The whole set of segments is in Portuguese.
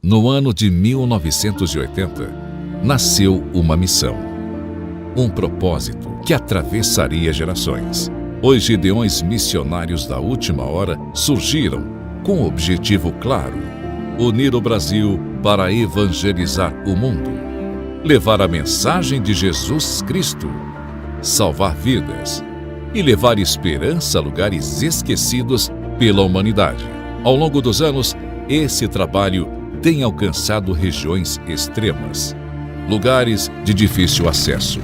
No ano de 1980, nasceu uma missão, um propósito que atravessaria gerações. Os Gideões missionários da última hora surgiram com um objetivo claro: unir o Brasil para evangelizar o mundo, levar a mensagem de Jesus Cristo, salvar vidas e levar esperança a lugares esquecidos pela humanidade. Ao longo dos anos, esse trabalho tem alcançado regiões extremas, lugares de difícil acesso,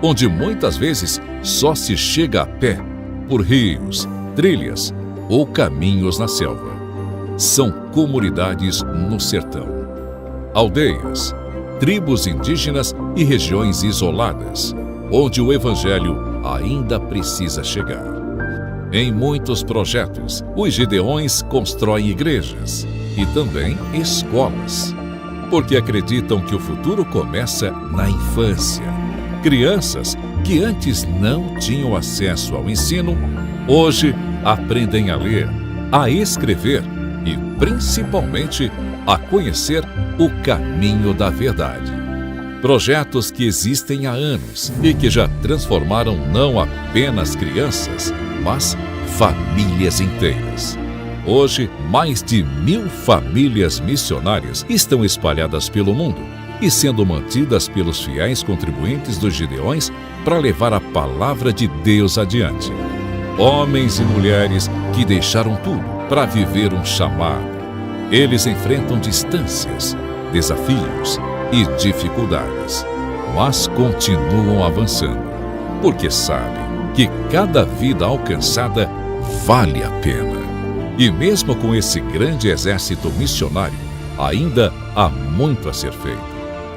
onde muitas vezes só se chega a pé por rios, trilhas ou caminhos na selva. São comunidades no sertão, aldeias, tribos indígenas e regiões isoladas, onde o evangelho ainda precisa chegar. Em muitos projetos, os Gideões constroem igrejas e também escolas, porque acreditam que o futuro começa na infância. Crianças que antes não tinham acesso ao ensino, hoje aprendem a ler, a escrever e, principalmente, a conhecer o caminho da verdade. Projetos que existem há anos e que já transformaram não apenas crianças, mas famílias inteiras. Hoje, mais de 1000 famílias missionárias estão espalhadas pelo mundo e sendo mantidas pelos fiéis contribuintes dos Gideões para levar a palavra de Deus adiante. Homens e mulheres que deixaram tudo para viver um chamado. Eles enfrentam distâncias, desafios e dificuldades, mas continuam avançando, porque sabem que cada vida alcançada vale a pena. E mesmo com esse grande exército missionário, ainda há muito a ser feito.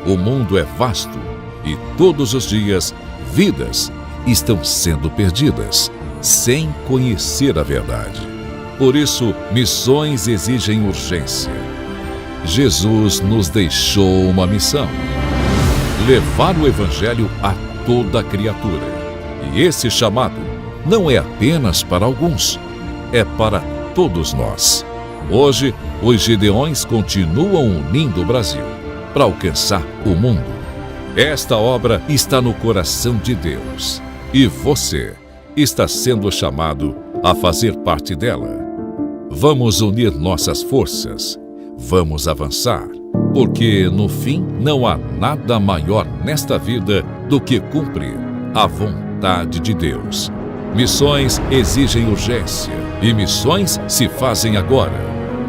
O mundo é vasto e todos os dias vidas estão sendo perdidas sem conhecer a verdade. Por isso, missões exigem urgência. Jesus nos deixou uma missão: levar o evangelho a toda criatura. E esse chamado não é apenas para alguns, é para todos nós. Hoje, os Gideões continuam unindo o Brasil para alcançar o mundo. Esta obra está no coração de Deus e você está sendo chamado a fazer parte dela. Vamos unir nossas forças, vamos avançar, porque no fim não há nada maior nesta vida do que cumprir a vontade de Deus. Missões exigem urgência e missões se fazem agora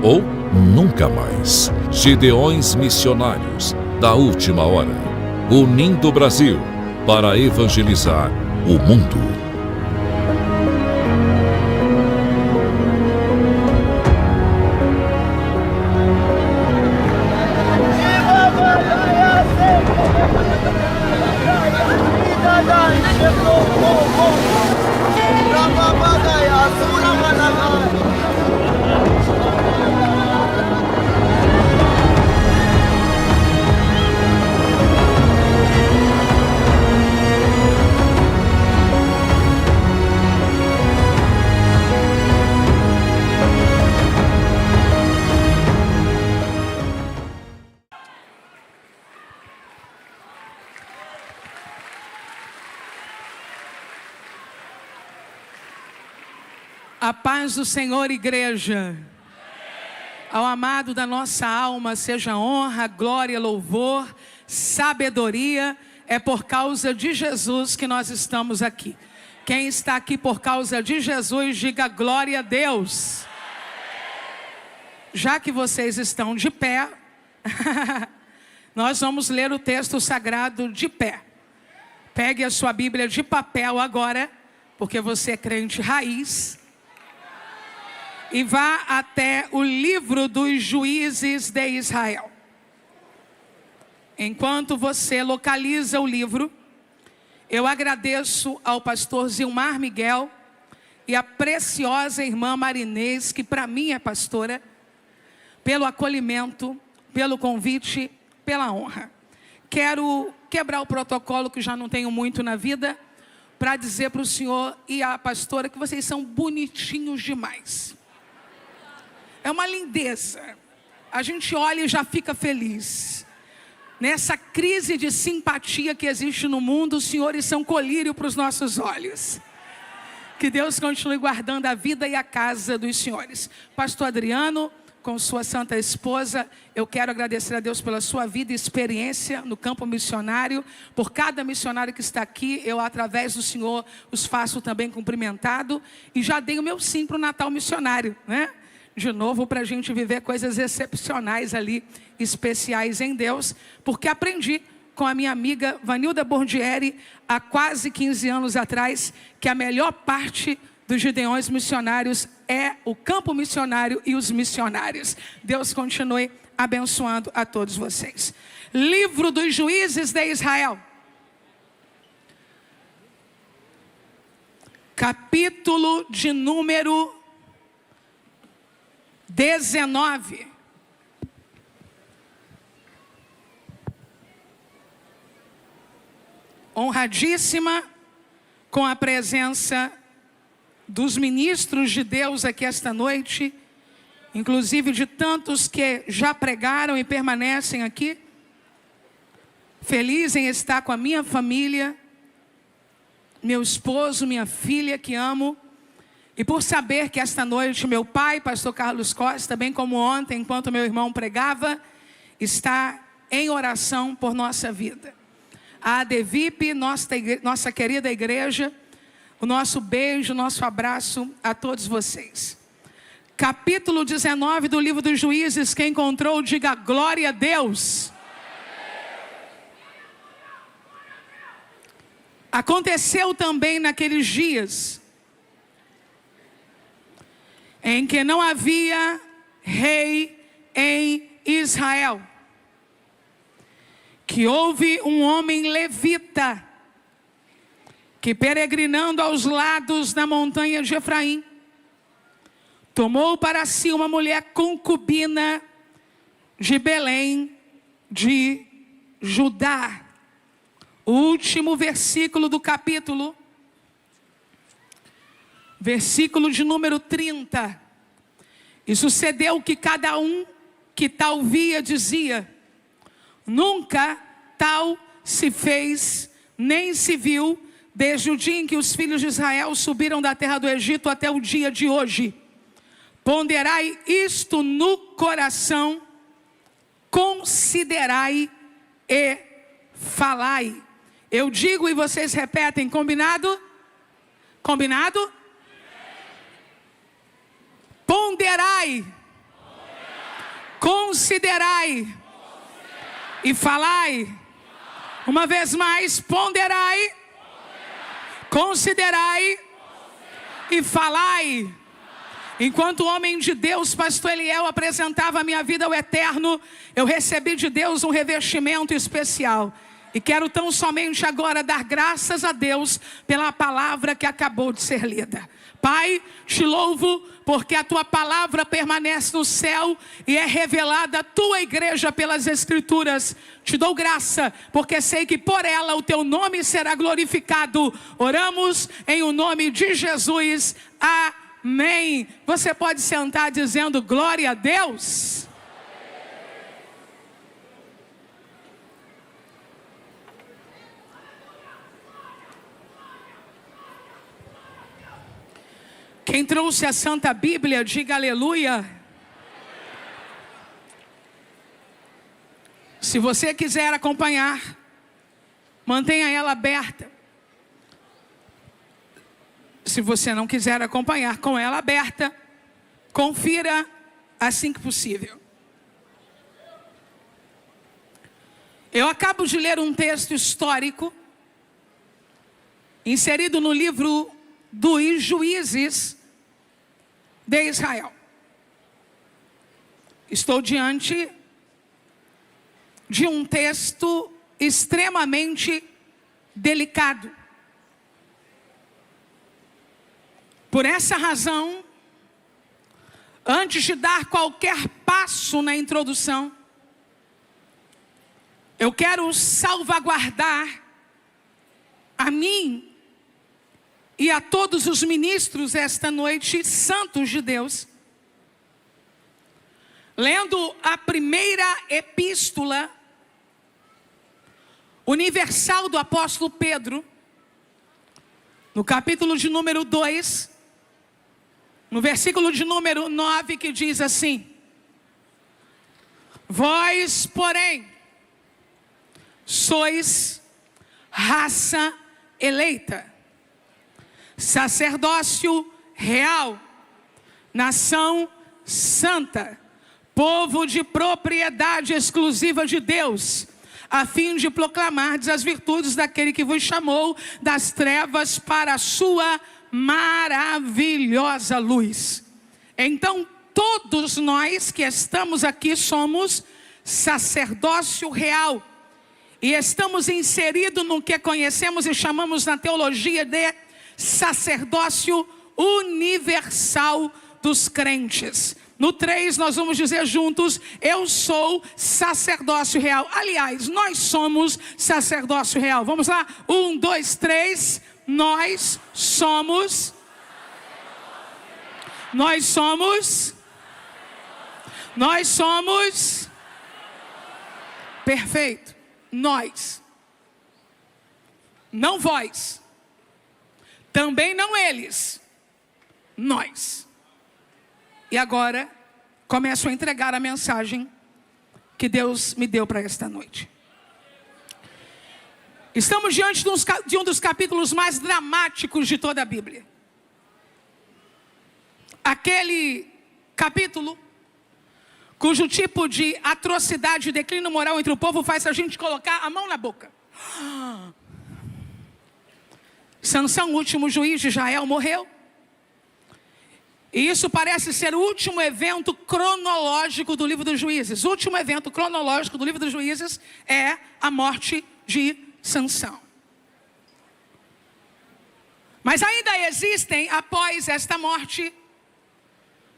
ou nunca mais. Gideões missionários da última hora, unindo o Brasil para evangelizar o mundo. A paz do Senhor, igreja. Ao amado da nossa alma seja honra, glória, louvor, sabedoria. É por causa de Jesus que nós estamos aqui. Quem está aqui por causa de Jesus, diga glória a Deus. Já que vocês estão de pé, nós vamos ler o texto sagrado de pé. Pegue a sua Bíblia de papel agora, porque você é crente raiz. E vá até o livro dos Juízes de Israel. Enquanto você localiza o livro, eu agradeço ao pastor Zilmar Miguel e à preciosa irmã Marinês, que para mim é pastora, pelo acolhimento, pelo convite, pela honra. Quero quebrar o protocolo, que já não tenho muito na vida, para dizer para o senhor e à pastora que vocês são bonitinhos demais. É uma lindeza. a gente olha e já fica feliz. Nessa crise de simpatia que existe no mundo, os senhores são colírio para os nossos olhos. Que Deus continue guardando a vida e a casa dos senhores. Pastor Adriano, com sua santa esposa, eu quero agradecer a Deus pela sua vida e experiência no campo missionário. Por cada missionário que está aqui, eu através do Senhor os faço também cumprimentado. E já dei o meu sim para o Natal missionário, né? De novo, para a gente viver coisas excepcionais ali, especiais em Deus. Porque aprendi com a minha amiga Vanilda Bordieri, há quase 15 anos atrás, que a melhor parte dos Gideões missionários é o campo missionário e os missionários. Deus continue abençoando a todos vocês. Livro dos Juízes de Israel. Capítulo de número 19. Honradíssima com a presença dos ministros de Deus aqui esta noite, inclusive de tantos que já pregaram e permanecem aqui. Feliz em estar com a minha família, meu esposo, minha filha que amo, e por saber que esta noite meu pai, pastor Carlos Costa, bem como ontem, enquanto meu irmão pregava, está em oração por nossa vida. A ADVIP, nossa querida igreja, o nosso beijo, o nosso abraço a todos vocês. Capítulo 19 do livro dos Juízes, quem encontrou, diga glória a Deus. Aconteceu também naqueles dias, em que não havia rei em Israel, que houve um homem levita, que peregrinando aos lados da montanha de Efraim, tomou para si uma mulher concubina de Belém de Judá. O último versículo do capítulo, versículo de número 30. E sucedeu que cada um que tal via dizia: nunca tal se fez, nem se viu, desde o dia em que os filhos de Israel subiram da terra do Egito até o dia de hoje. Ponderai isto no coração, considerai e falai. Eu digo e vocês repetem, combinado? Combinado? Ponderai, considerai e falai. Uma vez mais, ponderai, considerai e falai. Enquanto o homem de Deus, pastor Eliel, apresentava a minha vida ao eterno, eu recebi de Deus um revestimento especial. E quero tão somente agora dar graças a Deus pela palavra que acabou de ser lida. Pai, te louvo porque a tua palavra permanece no céu e é revelada à tua igreja pelas escrituras. Te dou graça porque sei que por ela o teu nome será glorificado. Oramos em o nome de Jesus. Amém. Você pode sentar dizendo glória a Deus. Quem trouxe a Santa Bíblia, diga aleluia. Se você quiser acompanhar, mantenha ela aberta. Se você não quiser acompanhar com ela aberta, confira assim que possível. Eu acabo de ler um texto histórico, inserido no livro dos Juízes de Israel. Estou diante de um texto extremamente delicado. Por essa razão, antes de dar qualquer passo na introdução, eu quero salvaguardar a mim e a todos os ministros esta noite, santos de Deus, lendo a primeira epístola universal do apóstolo Pedro, no capítulo de número 2, no versículo de número 9, que diz assim: vós, porém, sois raça eleita, sacerdócio real, nação santa, povo de propriedade exclusiva de Deus, a fim de proclamardes as virtudes daquele que vos chamou das trevas para a sua maravilhosa luz. Então, todos nós que estamos aqui somos sacerdócio real, e estamos inseridos no que conhecemos e chamamos na teologia de sacerdócio universal dos crentes. No 3 nós vamos dizer juntos: eu sou sacerdócio real. Aliás, nós somos sacerdócio real. Vamos lá? 1, 2, 3. Nós somos. Perfeito. Nós. Não vós. Também não eles. Nós. E agora, começo a entregar a mensagem que Deus me deu para esta noite. Estamos diante de um dos capítulos mais dramáticos de toda a Bíblia. Aquele capítulo cujo tipo de atrocidade e declínio moral entre o povo faz a gente colocar a mão na boca. Sansão, o último juiz de Israel, morreu. E isso parece ser o último evento cronológico do livro dos Juízes. O último evento cronológico do livro dos Juízes é a morte de Sansão. Mas ainda existem, após esta morte,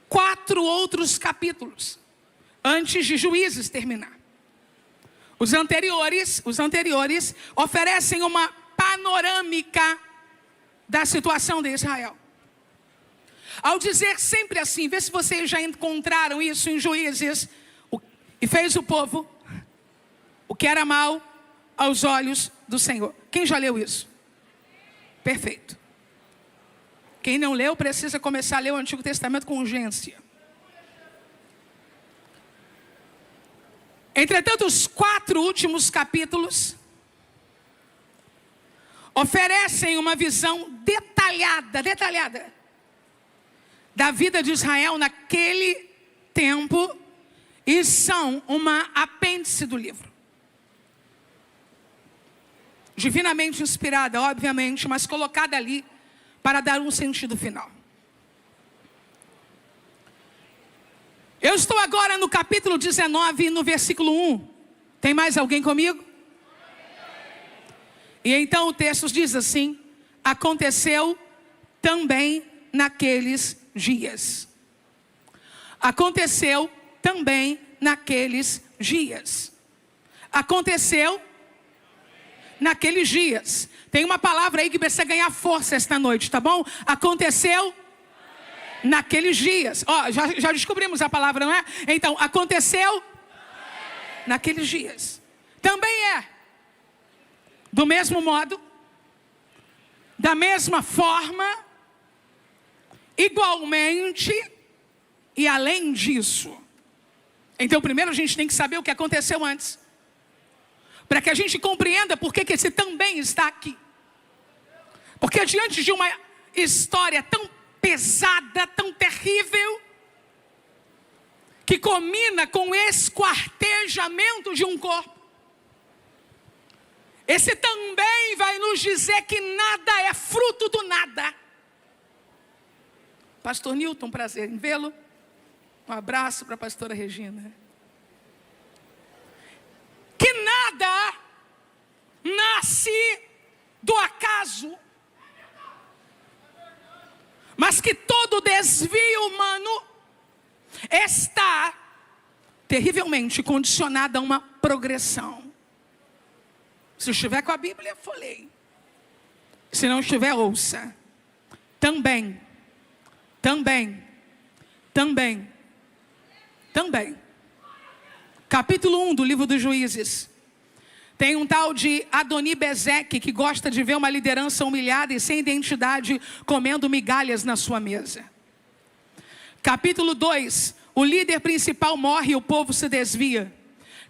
4 outros capítulos, antes de Juízes terminar. Os anteriores oferecem uma panorâmica da situação de Israel. Ao dizer sempre assim, vê se vocês já encontraram isso em Juízes: e fez o povo o que era mal aos olhos do Senhor. Quem já leu isso? Perfeito. Quem não leu precisa começar a ler o Antigo Testamento com urgência. Entretanto, os 4 últimos capítulos oferecem uma visão detalhada da vida de Israel naquele tempo, e são uma apêndice do livro. Divinamente inspirada, obviamente, mas colocada ali para dar um sentido final. Eu estou agora no capítulo 19, no versículo 1. Tem mais alguém comigo? E então o texto diz assim: aconteceu também naqueles dias. Aconteceu também naqueles dias. Aconteceu naqueles dias. Tem uma palavra aí que precisa ganhar força esta noite, tá bom? Aconteceu naqueles dias. Ó, já descobrimos a palavra, não é? Então, aconteceu naqueles dias. Também é. Do mesmo modo, da mesma forma, igualmente e além disso. Então, primeiro a gente tem que saber o que aconteceu antes, para que a gente compreenda por que esse também está aqui. Porque diante de uma história tão pesada, tão terrível, que culmina com o esquartejamento de um corpo, esse também vai nos dizer que nada é fruto do nada. Pastor Newton, prazer em vê-lo. Um abraço para a pastora Regina. Que nada nasce do acaso, mas que todo desvio humano está terrivelmente condicionado a uma progressão. Se estiver com a Bíblia, folheie. Se não estiver, ouça. Também. Capítulo 1 do livro dos Juízes. Tem um tal de Adoni-Bezeque que gosta de ver uma liderança humilhada e sem identidade comendo migalhas na sua mesa. Capítulo 2, o líder principal morre e o povo se desvia.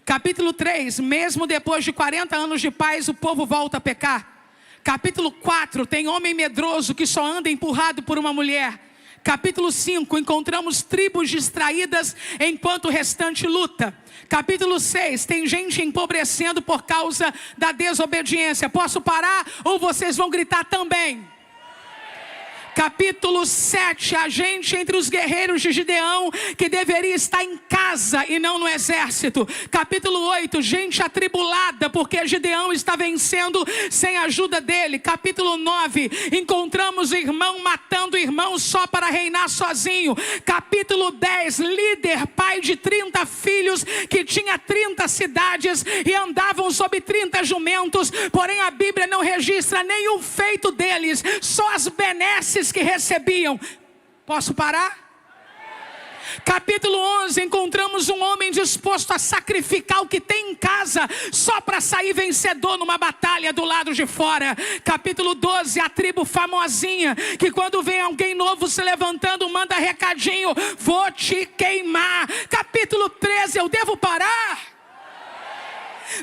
Capítulo 3, mesmo depois de 40 anos de paz, o povo volta a pecar. Capítulo 4, tem homem medroso que só anda empurrado por uma mulher. Capítulo 5, encontramos tribos distraídas enquanto o restante luta. Capítulo 6, tem gente empobrecendo por causa da desobediência. Posso parar ou vocês vão gritar também? Capítulo 7, a gente entre os guerreiros de Gideão que deveria estar em casa e não no exército. Capítulo 8, gente atribulada porque Gideão está vencendo sem a ajuda dele. Capítulo 9, encontramos irmão matando irmão só para reinar sozinho. Capítulo 10, líder, pai de 30 filhos que tinha 30 cidades e andavam sob 30 jumentos, porém a Bíblia não registra nenhum feito deles, só as benesses que recebiam. Posso parar? Capítulo 11, encontramos um homem disposto a sacrificar o que tem em casa só para sair vencedor numa batalha do lado de fora. Capítulo 12, a tribo famosinha que quando vem alguém novo se levantando manda recadinho: vou te queimar. Capítulo 13, eu devo parar?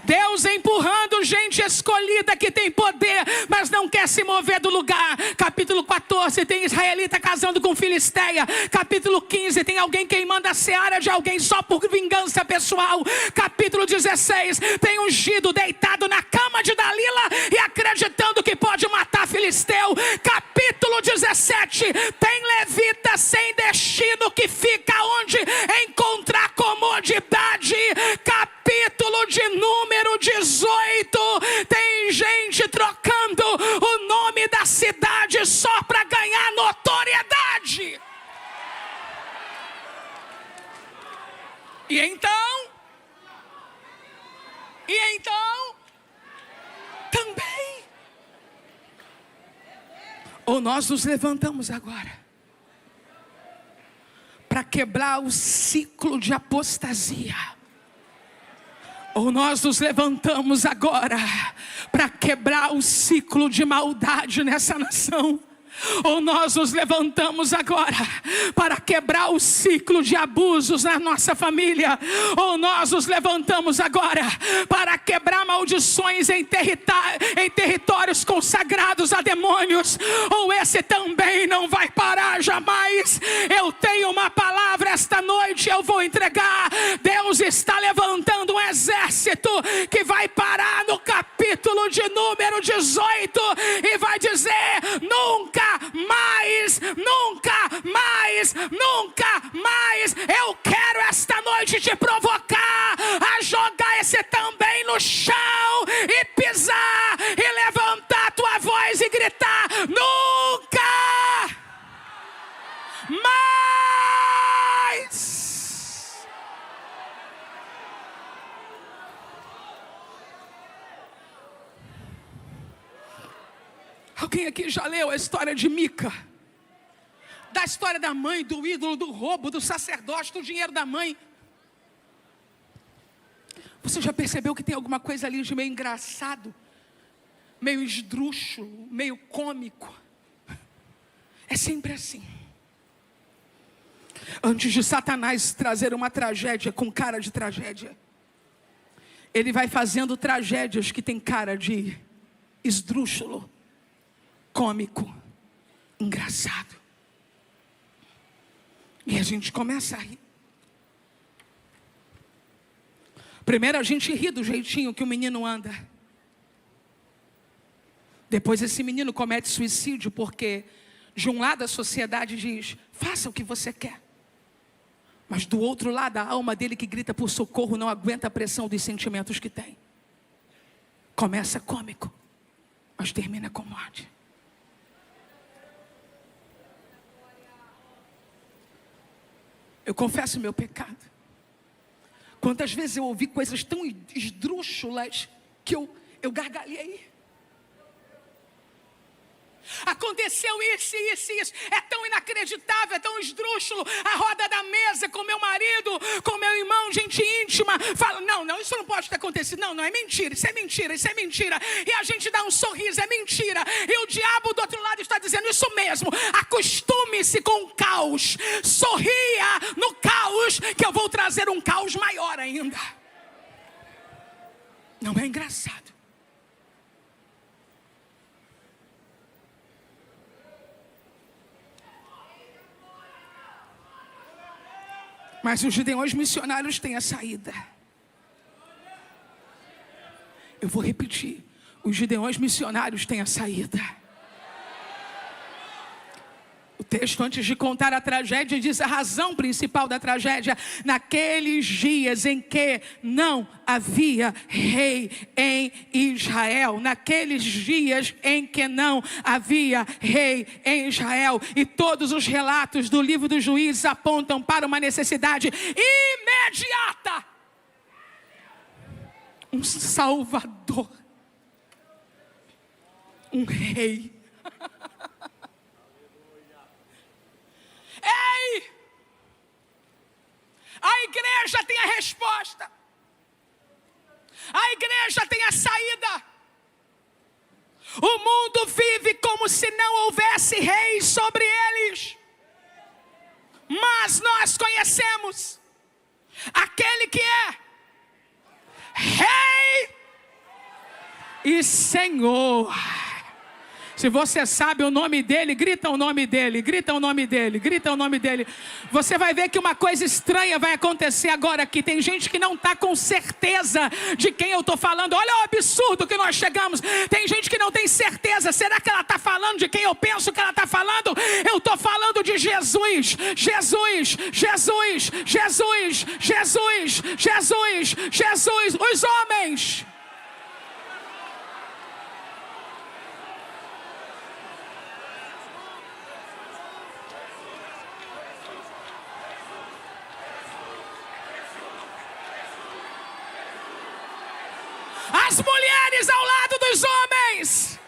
Deus empurrando gente escolhida que tem poder, mas não quer se mover do lugar. Capítulo 14, tem israelita casando com filisteia. Capítulo 15, tem alguém queimando a seara de alguém só por vingança pessoal. Capítulo 16, tem ungido deitado na cama de Dalila e acreditando que pode matar filisteu. Capítulo 17, tem levita sem destino que fica onde encontrar comodidade. Capítulo de número 18, tem gente trocando o nome da cidade só para ganhar notoriedade. E então também, ou nós nos levantamos agora para quebrar o ciclo de apostasia, ou nós nos levantamos agora para quebrar o ciclo de maldade nessa nação. Ou nós nos levantamos agora para quebrar o ciclo de abusos na nossa família. Ou nós nos levantamos agora para quebrar maldições em territórios consagrados a demônios. Ou esse também não vai parar jamais. Eu tenho uma palavra esta noite, eu vou entregar. Deus está levantando um exército que vai parar no capítulo de número 18 e vai dizer: nunca mais, nunca mais, nunca mais. Eu quero esta noite te provocar a jogar esse também no chão e pisar e levantar tua voz e gritar: nunca mais. Alguém aqui já leu a história de Mica? Da história da mãe, do ídolo, do roubo, do sacerdote, do dinheiro da mãe. Você já percebeu que tem alguma coisa ali de meio engraçado? Meio esdrúxulo, meio cômico? É sempre assim. Antes de Satanás trazer uma tragédia com cara de tragédia, ele vai fazendo tragédias que tem cara de esdrúxulo, cômico, engraçado. E a gente começa a rir. Primeiro a gente ri do jeitinho que o menino anda. Depois esse menino comete suicídio porque de um lado a sociedade diz: faça o que você quer. Mas do outro lado a alma dele que grita por socorro não aguenta a pressão dos sentimentos que tem. Começa cômico, mas termina com morte. Eu confesso meu pecado. Quantas vezes eu ouvi coisas tão esdrúxulas que eu gargalhei. Aconteceu isso, isso, isso. É tão inacreditável, é tão esdrúxulo. A roda da mesa com meu marido, com meu irmão, gente íntima. vítima fala, não, isso não pode ter acontecido. Não, é mentira, isso é mentira, isso é mentira. E a gente dá um sorriso, é mentira. E o diabo do outro lado está dizendo isso mesmo. Acostume-se com o caos. Sorria no caos, que eu vou trazer um caos maior ainda. Não é engraçado? Mas os gideões missionários têm a saída. Eu vou repetir. Os gideões missionários têm a saída. O texto, antes de contar a tragédia, diz a razão principal da tragédia. Naqueles dias em que não havia rei em Israel. Naqueles dias em que não havia rei em Israel. E todos os relatos do livro dos Juízes apontam para uma necessidade imediata. Um Salvador. Um rei. Ei! A igreja tem a resposta. A igreja tem a saída. O mundo vive como se não houvesse reis sobre eles. Mas nós conhecemos aquele que é Rei e Senhor. Se você sabe o nome dele, grita o nome dele, grita o nome dele, grita o nome dele. Você vai ver que uma coisa estranha vai acontecer agora aqui. Tem gente que não está com certeza de quem eu estou falando. Olha o absurdo que nós chegamos. Tem gente que não tem certeza. Será que ela está falando de quem eu penso que ela está falando? Eu estou falando de Jesus. Jesus, Jesus, Jesus, Jesus, Jesus, Jesus. Os homens. As mulheres ao lado dos homens.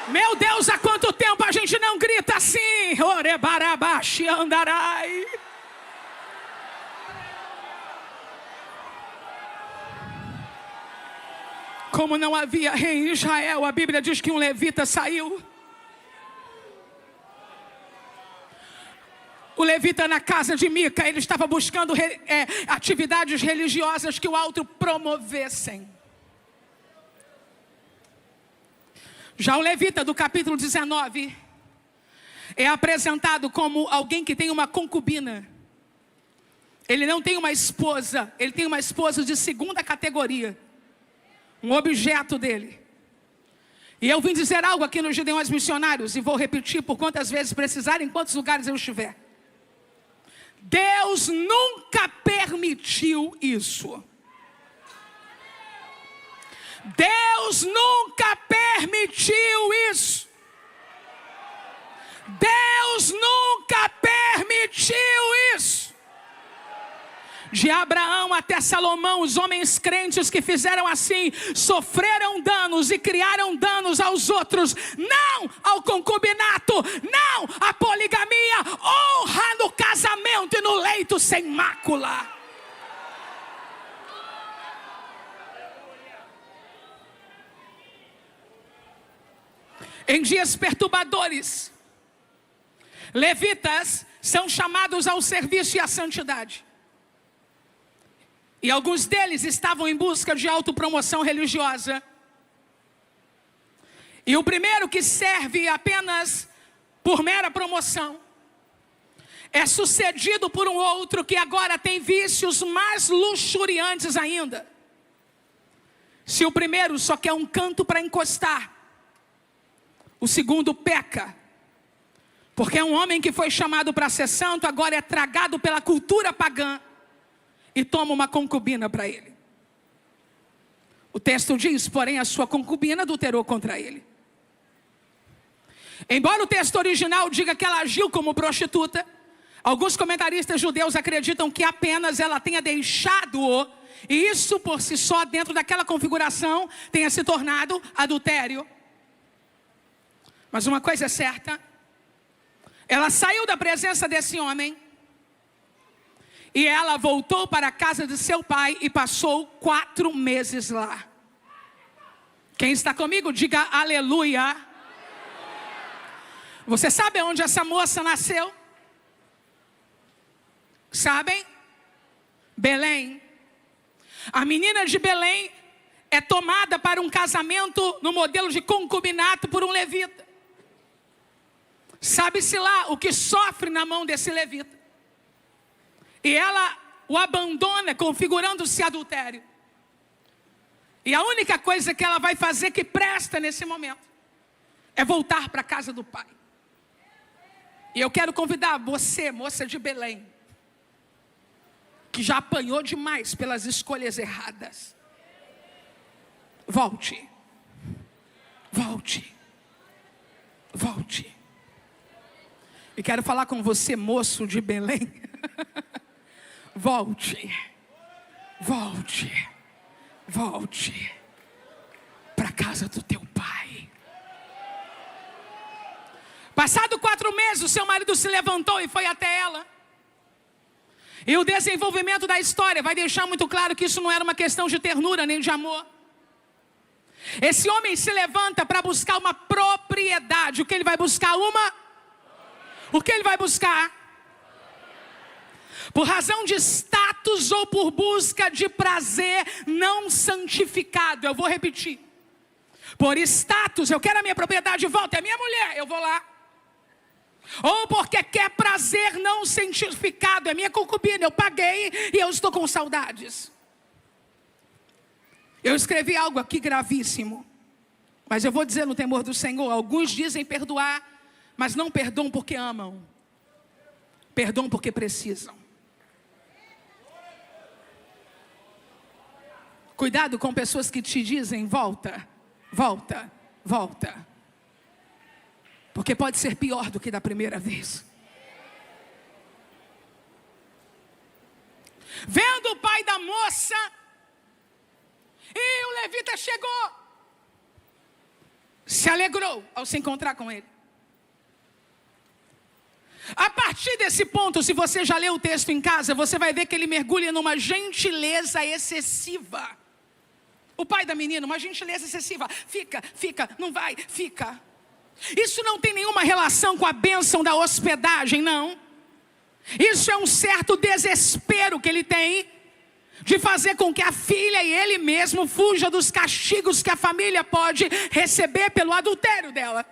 Meu Deus, há quanto tempo a gente não grita assim? Orebarabaxi andarai. Como não havia rei em Israel, a Bíblia diz que um levita saiu. O levita na casa de Mica, ele estava buscando atividades religiosas que o outro promovessem. Já o levita do capítulo 19 é apresentado como alguém que tem uma concubina. Ele não tem uma esposa, ele tem uma esposa de segunda categoria. Um objeto dele. E eu vim dizer algo aqui nos Gideões Missionários, e vou repetir por quantas vezes precisar, em quantos lugares eu estiver. Deus nunca permitiu isso. Deus nunca permitiu isso. Deus nunca permitiu isso. De Abraão até Salomão, os homens crentes que fizeram assim, sofreram danos e criaram danos aos outros. Não ao concubinato, não à poligamia, honra no casamento e no leito sem mácula. Em dias perturbadores, levitas são chamados ao serviço e à santidade. E alguns deles estavam em busca de autopromoção religiosa. E o primeiro que serve apenas por mera promoção é sucedido por um outro que agora tem vícios mais luxuriantes ainda. Se o primeiro só quer um canto para encostar, o segundo peca. Porque é um homem que foi chamado para ser santo, agora é tragado pela cultura pagã. E toma uma concubina para ele. O texto diz, porém, a sua concubina adulterou contra ele. Embora o texto original diga que ela agiu como prostituta, alguns comentaristas judeus acreditam que apenas ela tenha deixado-o, e isso por si só, dentro daquela configuração, tenha se tornado adultério. Mas uma coisa é certa, ela saiu da presença desse homem e ela voltou para a casa de seu pai e passou 4 meses lá. Quem está comigo, diga aleluia. Você sabe onde essa moça nasceu? Sabem? Belém. A menina de Belém é tomada para um casamento no modelo de concubinato por um levita. Sabe-se lá o que sofre na mão desse levita. E ela o abandona, configurando-se adultério. E a única coisa que ela vai fazer que presta nesse momento é voltar para a casa do pai. E eu quero convidar você, moça de Belém, que já apanhou demais pelas escolhas erradas. Volte. Volte. Volte. E quero falar com você, moço de Belém. Volte. Volte. Volte para a casa do teu pai. Passado 4 meses, o seu marido se levantou e foi até ela. E o desenvolvimento da história vai deixar muito claro que isso não era uma questão de ternura nem de amor. Esse homem se levanta para buscar uma propriedade. O que ele vai buscar? O que ele vai buscar? Por razão de status ou por busca de prazer não santificado. Eu vou repetir. Por status, eu quero a minha propriedade de volta, é minha mulher, eu vou lá. Ou porque quer prazer não santificado, é minha concubina, eu paguei e eu estou com saudades. Eu escrevi algo aqui gravíssimo, mas eu vou dizer no temor do Senhor. Alguns dizem perdoar, mas não perdoam porque amam. Perdoam porque precisam. Cuidado com pessoas que te dizem volta, volta, volta. Porque pode ser pior do que da primeira vez. Vendo o pai da moça, e o levita chegou. Se alegrou ao se encontrar com ele. A partir desse ponto, se você já leu o texto em casa, você vai ver que ele mergulha numa gentileza excessiva. O pai da menina, uma gentileza excessiva. Fica, não vai, fica. Isso não tem nenhuma relação com a bênção da hospedagem, não. Isso é um certo desespero que ele tem de fazer com que a filha e ele mesmo fuja dos castigos que a família pode receber pelo adultério dela.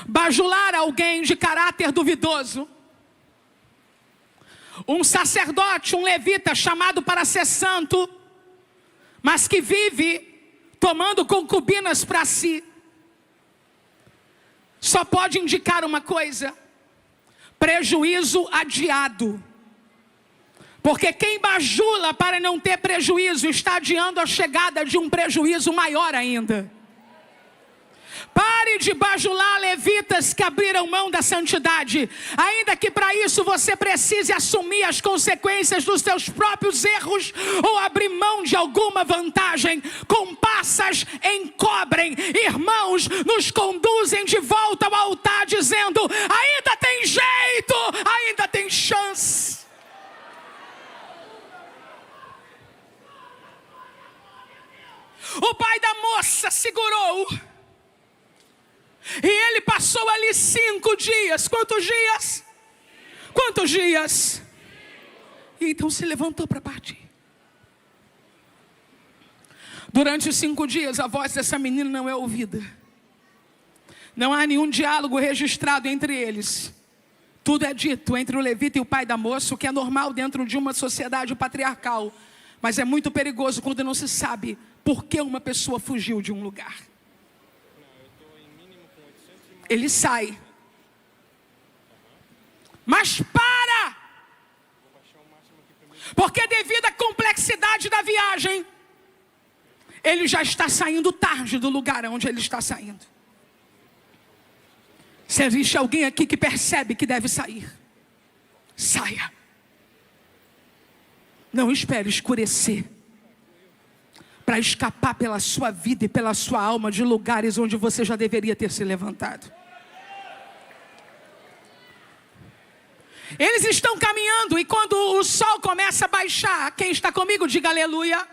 Bajular alguém de caráter duvidoso. Um sacerdote, um levita chamado para ser santo, mas que vive tomando concubinas para si. Só pode indicar uma coisa: prejuízo adiado. Porque quem bajula para não ter prejuízo está adiando a chegada de um prejuízo maior ainda. Pare de bajular levitas que abriram mão da santidade, ainda que para isso você precise assumir as consequências dos seus próprios erros ou abrir mão de alguma vantagem. Compassas encobrem, irmãos nos conduzem de volta ao altar dizendo: ainda tem jeito, ainda tem chance. O pai da moça segurou. E ele passou ali 5 dias. Quantos dias? Quantos dias? E então se levantou para partir. Durante os 5 dias, a voz dessa menina não é ouvida. Não há nenhum diálogo registrado entre eles. Tudo é dito entre o levita e o pai da moça, o que é normal dentro de uma sociedade patriarcal. Mas é muito perigoso quando não se sabe por que uma pessoa fugiu de um lugar. Ele sai. Mas para! Porque devido à complexidade da viagem, ele já está saindo tarde do lugar onde ele está saindo. Se existe alguém aqui que percebe que deve sair, saia. Não espere escurecer para escapar pela sua vida e pela sua alma de lugares onde você já deveria ter se levantado. Eles estão caminhando, e quando o sol começa a baixar, quem está comigo, diga aleluia.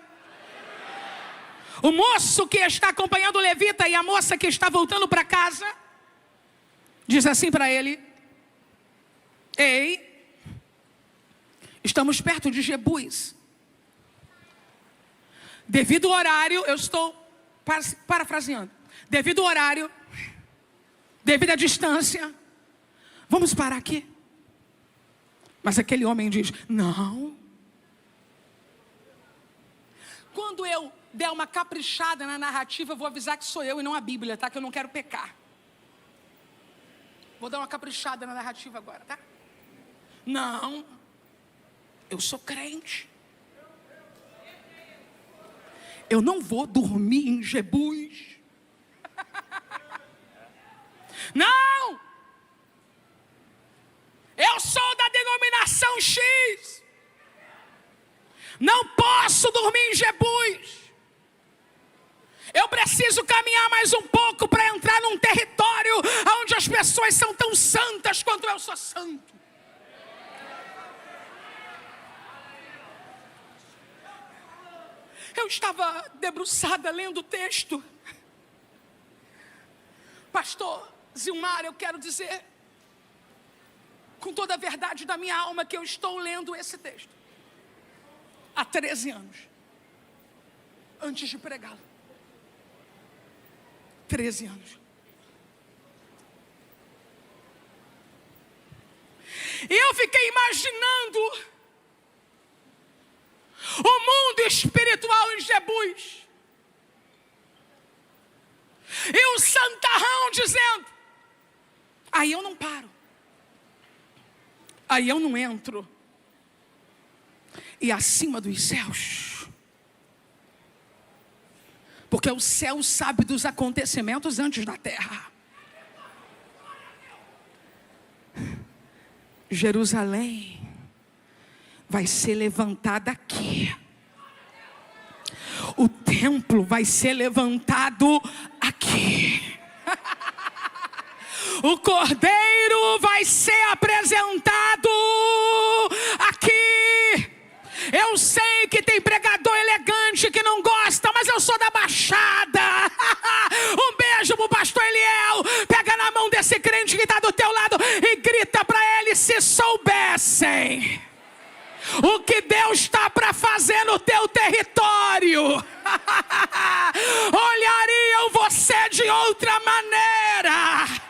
O moço que está acompanhando o levita e a moça que está voltando para casa, diz assim para ele: ei, estamos perto de Jebus. Devido ao horário, eu estou parafraseando, devido ao horário, devido à distância, vamos parar aqui. Mas aquele homem diz: não. Quando eu der uma caprichada na narrativa, eu vou avisar que sou eu e não a Bíblia, tá? Que eu não quero pecar. Vou dar uma caprichada na narrativa agora, tá? Não. Eu sou crente. Eu não vou dormir em Jebus. Não! Eu sou da denominação X. Não posso dormir em Jebus. Eu preciso caminhar mais um pouco para entrar num território onde as pessoas são tão santas quanto eu sou santo. Eu estava debruçada lendo o texto. Pastor Zilmar, eu quero dizer com toda a verdade da minha alma que eu estou lendo esse texto há 13 anos, antes de pregá-lo. 13 anos. E eu fiquei imaginando o mundo espiritual em Jebus. E o santarrão dizendo: aí eu não paro. Aí eu não entro. E acima dos céus, porque o céu sabe dos acontecimentos antes da terra. Jerusalém vai ser levantada aqui. O templo vai ser levantado aqui. O cordeiro vai ser apresentado aqui. Eu sei que tem pregador elegante que não gosta, mas eu sou da Baixada. Um beijo pro pastor Eliel. Pega na mão desse crente que está do teu lado e grita para ele: se soubessem o que Deus está para fazer no teu território, olhariam você de outra maneira.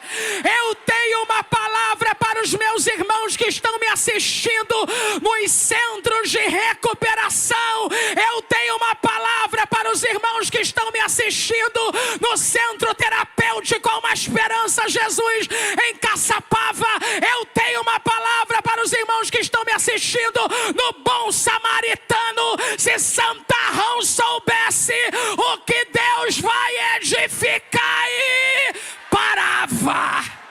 Eu tenho uma palavra para os meus irmãos que estão me assistindo nos centros de recuperação. Eu tenho uma palavra para os irmãos que estão me assistindo no centro terapêutico Uma Esperança Jesus em Caçapava. Eu tenho uma palavra para os irmãos que estão me assistindo no Bom Samaritano. Se Santarrão soubesse o que Deus vai edificar aí, parava.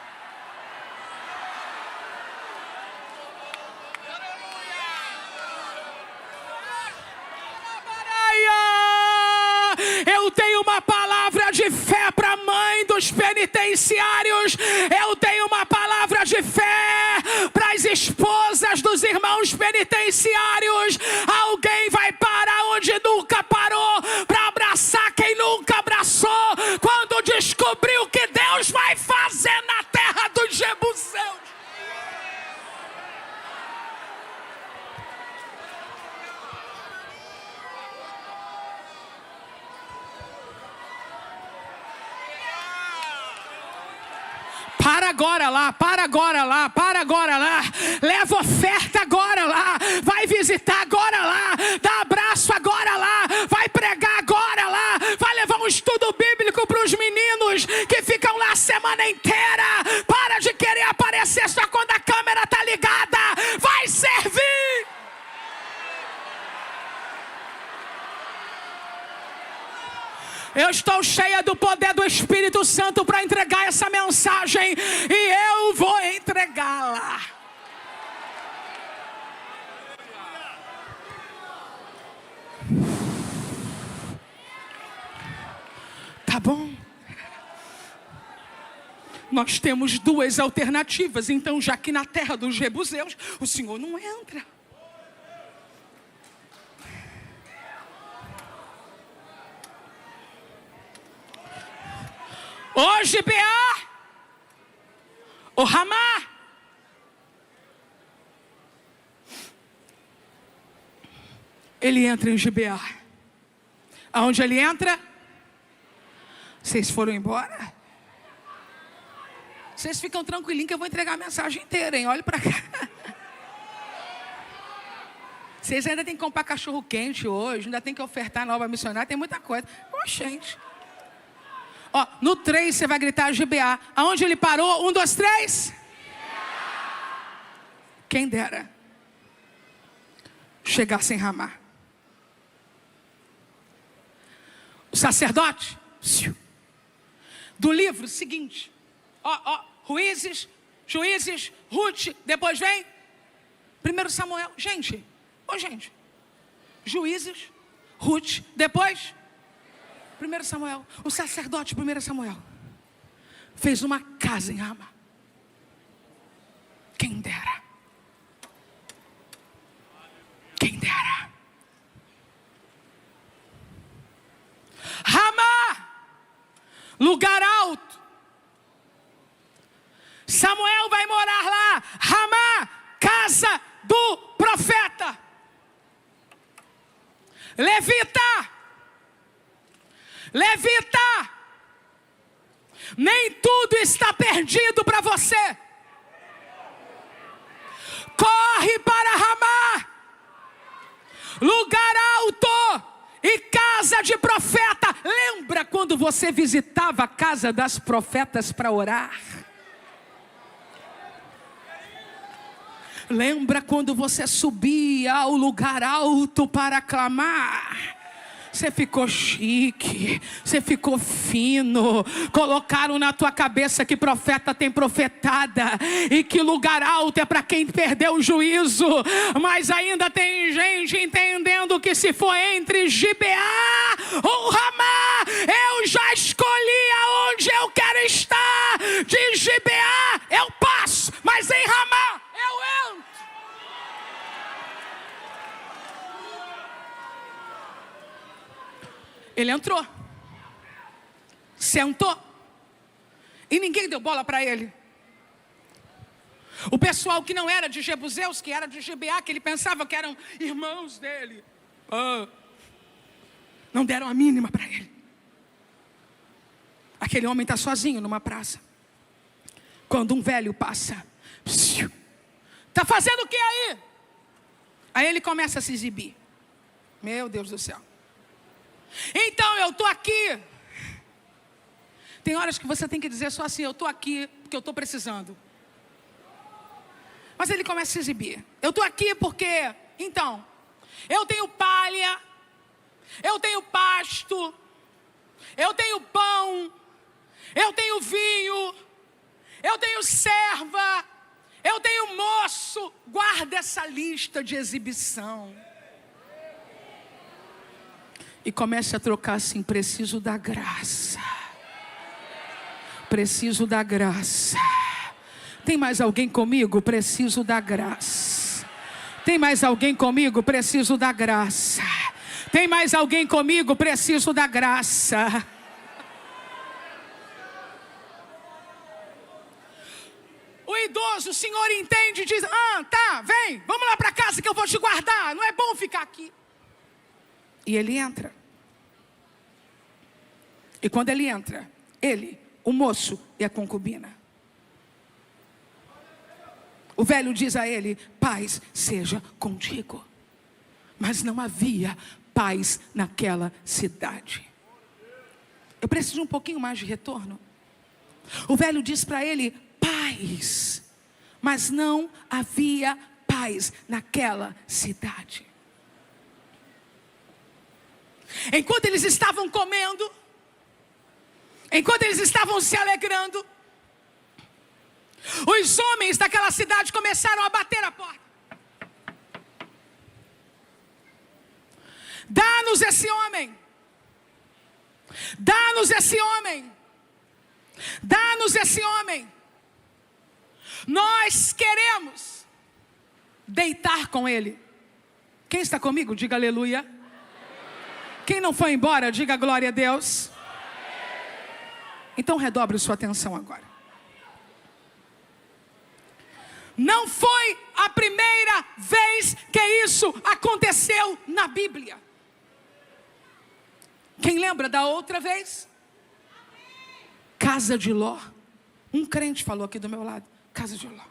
Eu tenho uma palavra de fé para a mãe dos penitenciários. Eu tenho uma palavra de fé para as esposas dos irmãos penitenciários. Alguém vai parar onde nunca parou para abraçar quem nunca abraçou, quando descobriu o que Deus vai fazer na terra dos jebuseus. Para agora lá, para agora lá, para agora lá. Leva oferta agora lá. Vai visitar agora lá. Dá abraço agora lá. Vai pregar agora lá. Vai levar um estudo bíblico para os meninos que ficam lá a semana inteira. Para de querer aparecer só quando a câmera está ligada. Vai servir. Eu estou cheia do poder do Espírito Santo para entregar essa mensagem, e eu vou entregá-la. Nós temos duas alternativas. Então, já que na terra dos jebuseus, o Senhor não entra. Ô Gibeá, ô Ramá, ele entra em Gibeá. Aonde ele entra? Vocês foram embora? Vocês ficam tranquilinhos que eu vou entregar a mensagem inteira, hein? Olha para cá. Vocês ainda tem que comprar cachorro quente hoje, ainda tem que ofertar nova missionária, tem muita coisa. Ô, gente. Ó, no 3 você vai gritar Gibeá. Aonde ele parou? 1, 2, 3. Quem dera chegasse em Ramá. O sacerdote do livro seguinte. Juízes, Ruth, depois vem 1 Samuel. Gente, Juízes, Ruth, depois 1 Samuel. O sacerdote 1 Samuel fez uma casa em Ramá. Quem dera. Quem dera. Ramá, lugar alto. Samuel vai morar lá. Ramá, casa do profeta. Levita, nem tudo está perdido para você. Corre para Ramá, lugar alto e casa de profeta. Lembra quando você visitava a casa das profetas para orar? Lembra quando você subia ao lugar alto para clamar? Você ficou chique, você ficou fino. Colocaram na tua cabeça que profeta tem profetada e que lugar alto é para quem perdeu o juízo. Mas ainda tem gente entendendo que se for entre Gibeá ou Ramá, eu já escolhi aonde eu quero estar. De Gibeá eu passo, mas em Ramá eu entro. Ele entrou, sentou, e ninguém deu bola para ele. O pessoal que não era de Jebuseus, que era de Gibeá, que ele pensava que eram irmãos dele, não deram a mínima para ele. Aquele homem está sozinho numa praça. Quando um velho passa, está fazendo o que aí? Aí ele começa a se exibir. Meu Deus do céu. Então eu estou aqui. Tem horas que você tem que dizer só assim: eu estou aqui porque eu estou precisando. Mas ele começa a se exibir. Eu estou aqui porque, então, eu tenho palha, eu tenho pasto, eu tenho pão, eu tenho vinho, eu tenho serva, eu tenho moço. Guarda essa lista de exibição. E comece a trocar assim: preciso da graça. Preciso da graça. Tem mais alguém comigo? Preciso da graça. Tem mais alguém comigo? Preciso da graça. Tem mais alguém comigo? Preciso da graça. O idoso, o senhor entende e diz: tá, vem, vamos lá para casa que eu vou te guardar. Não é bom ficar aqui. E ele entra. E quando ele entra, ele, o moço e a concubina. O velho diz a ele: paz seja contigo. Mas não havia paz naquela cidade. Eu preciso de um pouquinho mais de retorno. O velho diz para ele: paz. Mas não havia paz naquela cidade. Enquanto eles estavam comendo, enquanto eles estavam se alegrando, os homens daquela cidade começaram a bater a porta. Dá-nos esse homem. Dá-nos esse homem. Dá-nos esse homem. Nós queremos deitar com ele. Quem está comigo, diga aleluia. Quem não foi embora, diga glória a Deus. Então redobre sua atenção agora. Não foi a primeira vez que isso aconteceu na Bíblia. Quem lembra da outra vez? Casa de Ló. Um crente falou aqui do meu lado. Casa de Ló.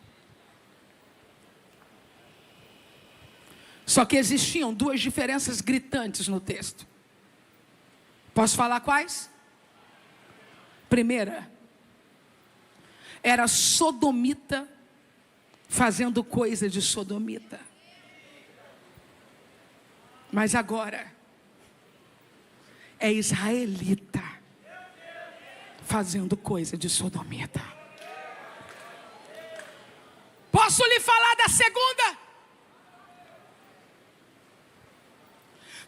Só que existiam duas diferenças gritantes no texto. Posso falar quais? Primeira, era sodomita fazendo coisa de sodomita. Mas agora é israelita fazendo coisa de sodomita. Posso lhe falar da segunda?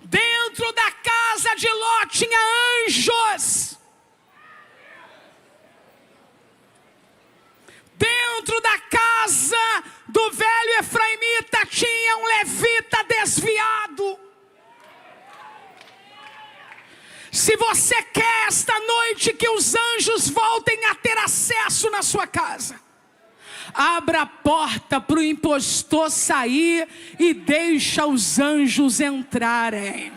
Dentro da casa de Ló tinha anjos. Dentro da casa do velho efraimita tinha um levita desviado. Se você quer esta noite que os anjos voltem a ter acesso na sua casa, abra a porta para o impostor sair e deixa os anjos entrarem.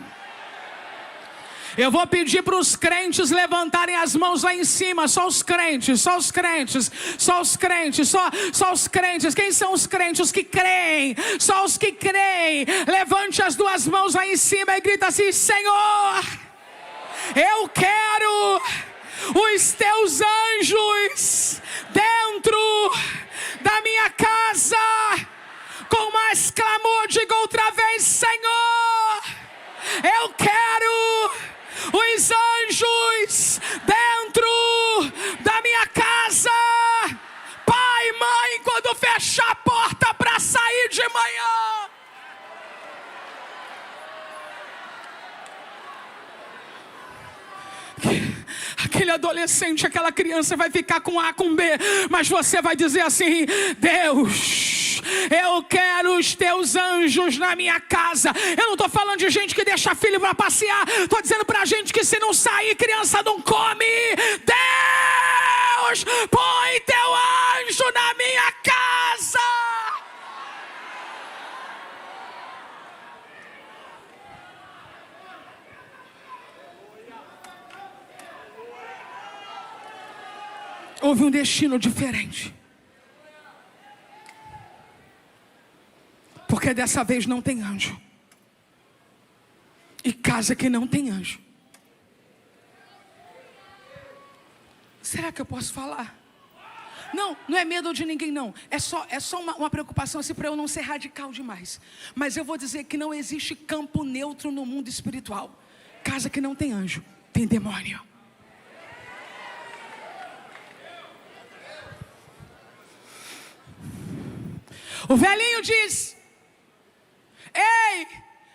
Eu vou pedir para os crentes levantarem as mãos lá em cima. Só os crentes, só os crentes, só os crentes, só os crentes. Quem são os crentes? Os que creem. Só os que creem. Levante as duas mãos lá em cima e grita assim: Senhor, eu quero os teus anjos dentro da minha casa. Com mais clamor, diga outra vez: Senhor, eu quero os anjos dentro da minha casa. Pai, mãe, quando fechar a porta para sair de manhã, aquele adolescente, aquela criança vai ficar com A, com B, mas você vai dizer assim: Deus, eu quero os teus anjos na minha casa. Eu não estou falando de gente que deixa filho para passear. Estou dizendo para gente que se não sair, criança não come. Deus, põe teu anjo na minha casa. Houve um destino diferente. Porque dessa vez não tem anjo. E casa que não tem anjo. Será que eu posso falar? Não, não é medo de ninguém não. É só uma preocupação assim para eu não ser radical demais. Mas eu vou dizer que não existe campo neutro no mundo espiritual. Casa que não tem anjo, tem demônio. O velhinho diz: ei,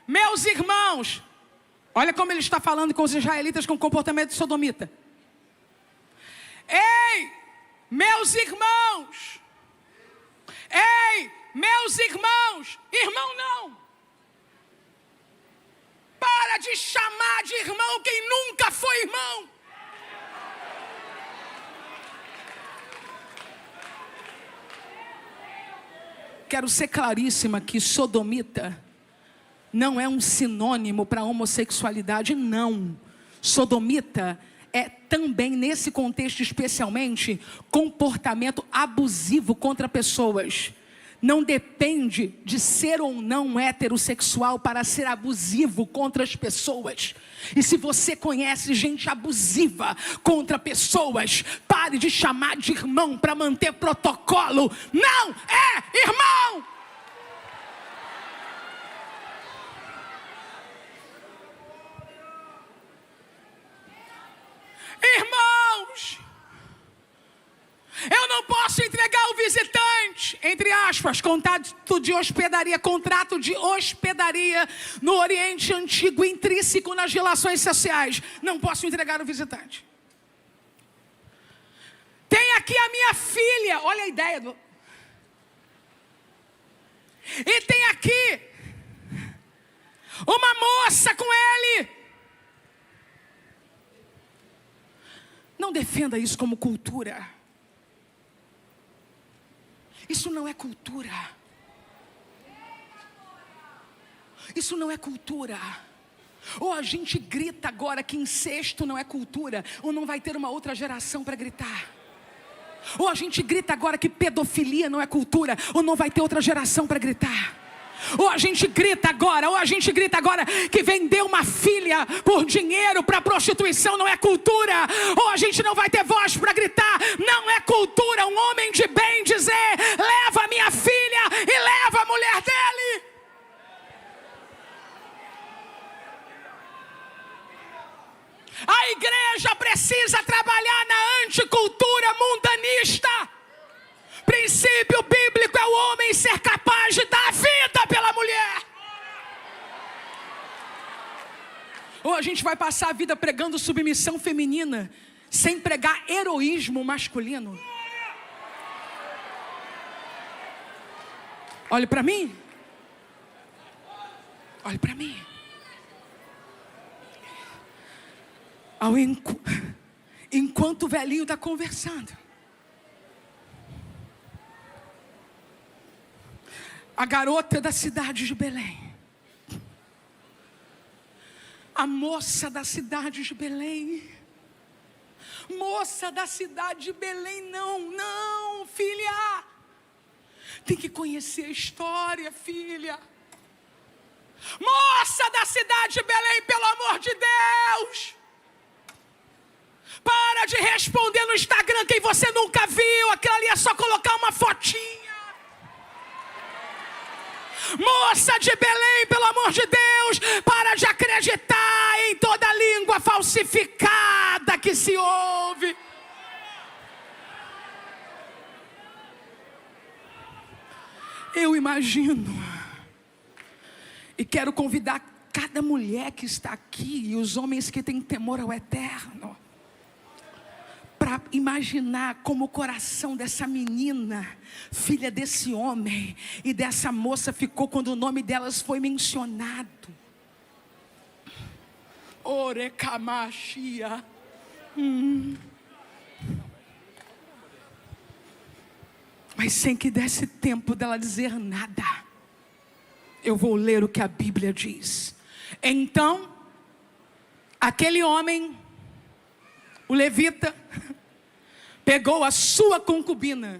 meus irmãos. Olha como ele está falando com os israelitas com comportamento de sodomita. Ei, meus irmãos. Ei, meus irmãos. Irmão não. Para de chamar de irmão quem nunca foi irmão. Quero ser claríssima que sodomita não é um sinônimo para homossexualidade, não. Sodomita é também, nesse contexto especialmente, comportamento abusivo contra pessoas. Não depende de ser ou não heterossexual para ser abusivo contra as pessoas. E se você conhece gente abusiva contra pessoas, pare de chamar de irmão para manter protocolo. Não é irmão! Irmãos, eu não posso entregar o visitante, entre aspas, contrato de hospedaria no Oriente Antigo, intrínseco nas relações sociais. Não posso entregar o visitante. aqui a minha filha. Olha a ideia do... E tem aqui uma moça com ele. Não defenda isso como cultura. Isso não é cultura. Isso não é cultura. Ou a gente grita agora que incesto não é cultura, ou não vai ter uma outra geração para gritar. Ou a gente grita agora que pedofilia não é cultura, ou não vai ter outra geração para gritar. Ou a gente grita agora que vender uma filha por dinheiro para prostituição não é cultura. Ou a gente não vai ter voz para gritar, não é cultura um homem de bem dizer: leva a minha filha e leva a mulher dele. A igreja precisa trabalhar na anticultura mundanista. Princípio bíblico é o homem ser capaz de dar vida pela mulher. Ou a gente vai passar a vida pregando submissão feminina sem pregar heroísmo masculino. Olhe para mim. Olhe para mim. Enquanto o velhinho está conversando, a garota da cidade de Belém, a moça da cidade de Belém, moça da cidade de Belém, não, filha, tem que conhecer a história, filha. Moça da cidade de Belém, pelo amor de Deus, para de responder no Instagram quem você nunca viu. Aquilo ali é só colocar uma fotinha. Moça de Belém, pelo amor de Deus, para de acreditar em toda língua falsificada que se ouve. Eu imagino e quero convidar cada mulher que está aqui e os homens que têm temor ao eterno para imaginar como o coração dessa menina, filha desse homem e dessa moça, ficou quando o nome delas foi mencionado. Orecamachia. Mas sem que desse tempo dela dizer nada, eu vou ler o que a Bíblia diz. Então, aquele homem, o levita, pegou a sua concubina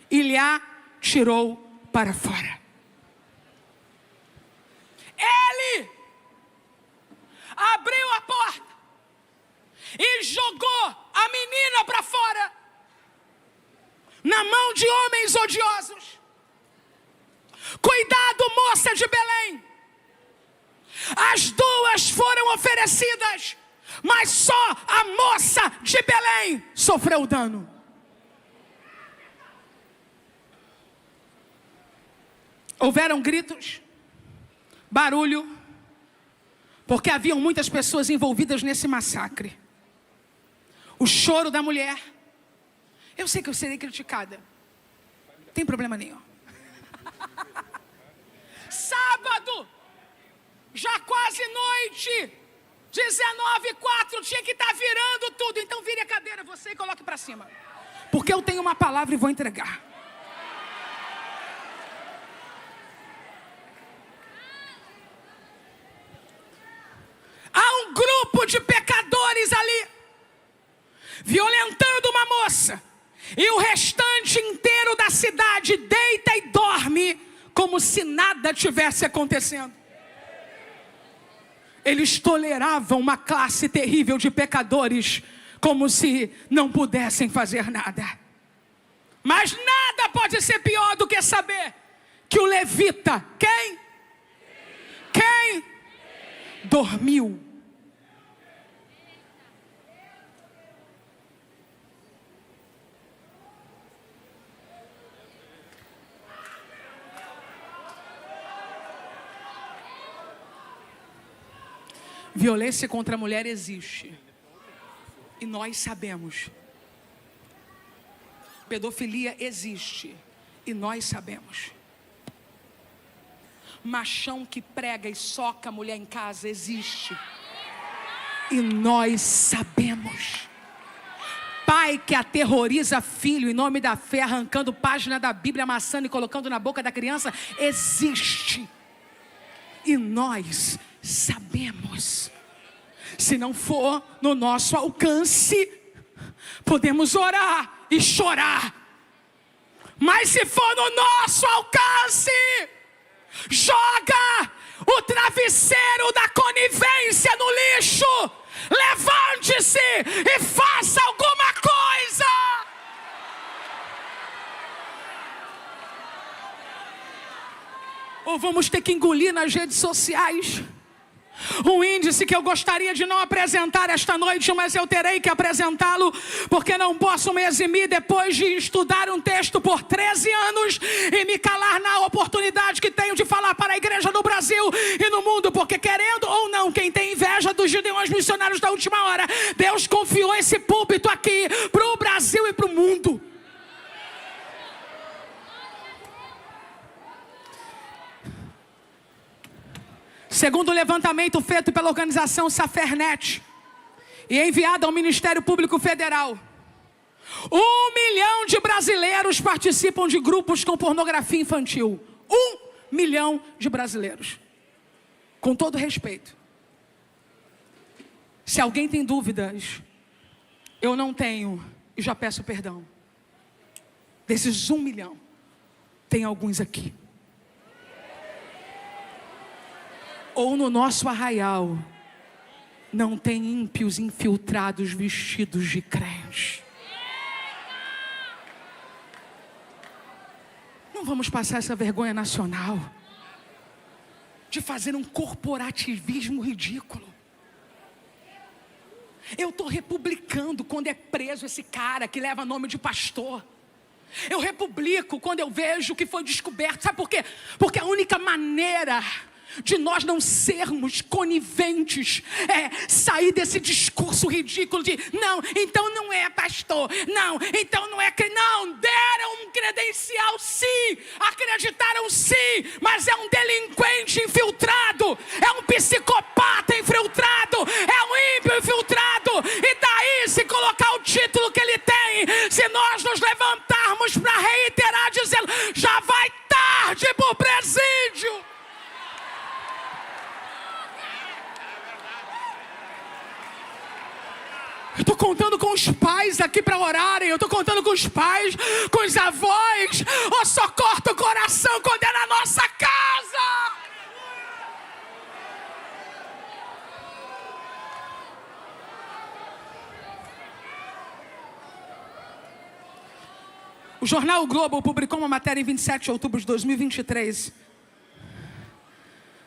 e lhe a tirou para fora. Ele abriu a porta e jogou a menina para fora, na mão de homens odiosos. Cuidado, moça de Belém. As duas foram oferecidas, mas só a moça de Belém sofreu dano. Houveram gritos, barulho, porque haviam muitas pessoas envolvidas nesse massacre. O choro da mulher. Eu sei que eu serei criticada, não tem problema nenhum. Sábado, já quase noite, 19h04, tinha que estar virando tudo. Então vire a cadeira você e coloque para cima, porque eu tenho uma palavra e vou entregar. Há um grupo de pecadores ali, violentando uma moça, e o restante inteiro da cidade deita e dorme como se nada tivesse acontecendo. Eles toleravam uma classe terrível de pecadores como se não pudessem fazer nada. Mas nada pode ser pior do que saber que o levita, quem? Dormiu. Violência contra a mulher existe. E nós sabemos. Pedofilia existe e nós sabemos. Machão que prega e soca a mulher em casa existe e nós sabemos. Pai que aterroriza filho em nome da fé, arrancando página da Bíblia, amassando e colocando na boca da criança, existe e nós sabemos. Se não for no nosso alcance, podemos orar e chorar, mas se for no nosso alcance, joga o travesseiro da conivência no lixo, levante-se e faça alguma coisa. Ou vamos ter que engolir nas redes sociais um índice que eu gostaria de não apresentar esta noite, mas eu terei que apresentá-lo, porque não posso me eximir depois de estudar um texto por 13 anos e me calar na oportunidade que tenho de falar para a igreja no Brasil e no mundo, porque querendo ou não, quem tem inveja dos Gideões missionários da última hora, Deus confiou esse púlpito aqui para o Brasil e para o mundo. Segundo o levantamento feito pela organização Safernet e enviado ao Ministério Público Federal, 1 milhão de brasileiros participam de grupos com pornografia infantil. 1 milhão de brasileiros. Com todo respeito, se alguém tem dúvidas, eu não tenho e já peço perdão. Desses 1 milhão, tem alguns aqui. Ou no nosso arraial, não tem ímpios infiltrados vestidos de crente. Não vamos passar essa vergonha nacional de fazer um corporativismo ridículo. Eu estou republicando quando é preso esse cara que leva nome de pastor. Eu republico quando eu vejo que foi descoberto. Sabe por quê? Porque a única maneira de nós não sermos coniventes é sair desse discurso ridículo de não, então não é pastor, não, então não é, não, deram um credencial sim, acreditaram sim, mas é um delinquente infiltrado, é um psicopata infiltrado, é um ímpio infiltrado, e daí se colocar o título que ele tem, se nós nos levantarmos para reiterar dizendo, já vai tarde para o presídio. Eu estou contando com os pais aqui para orarem. Eu estou contando com os pais, com os avós. Oh, só corta o coração quando é na nossa casa. O jornal o Globo publicou uma matéria em 27 de outubro de 2023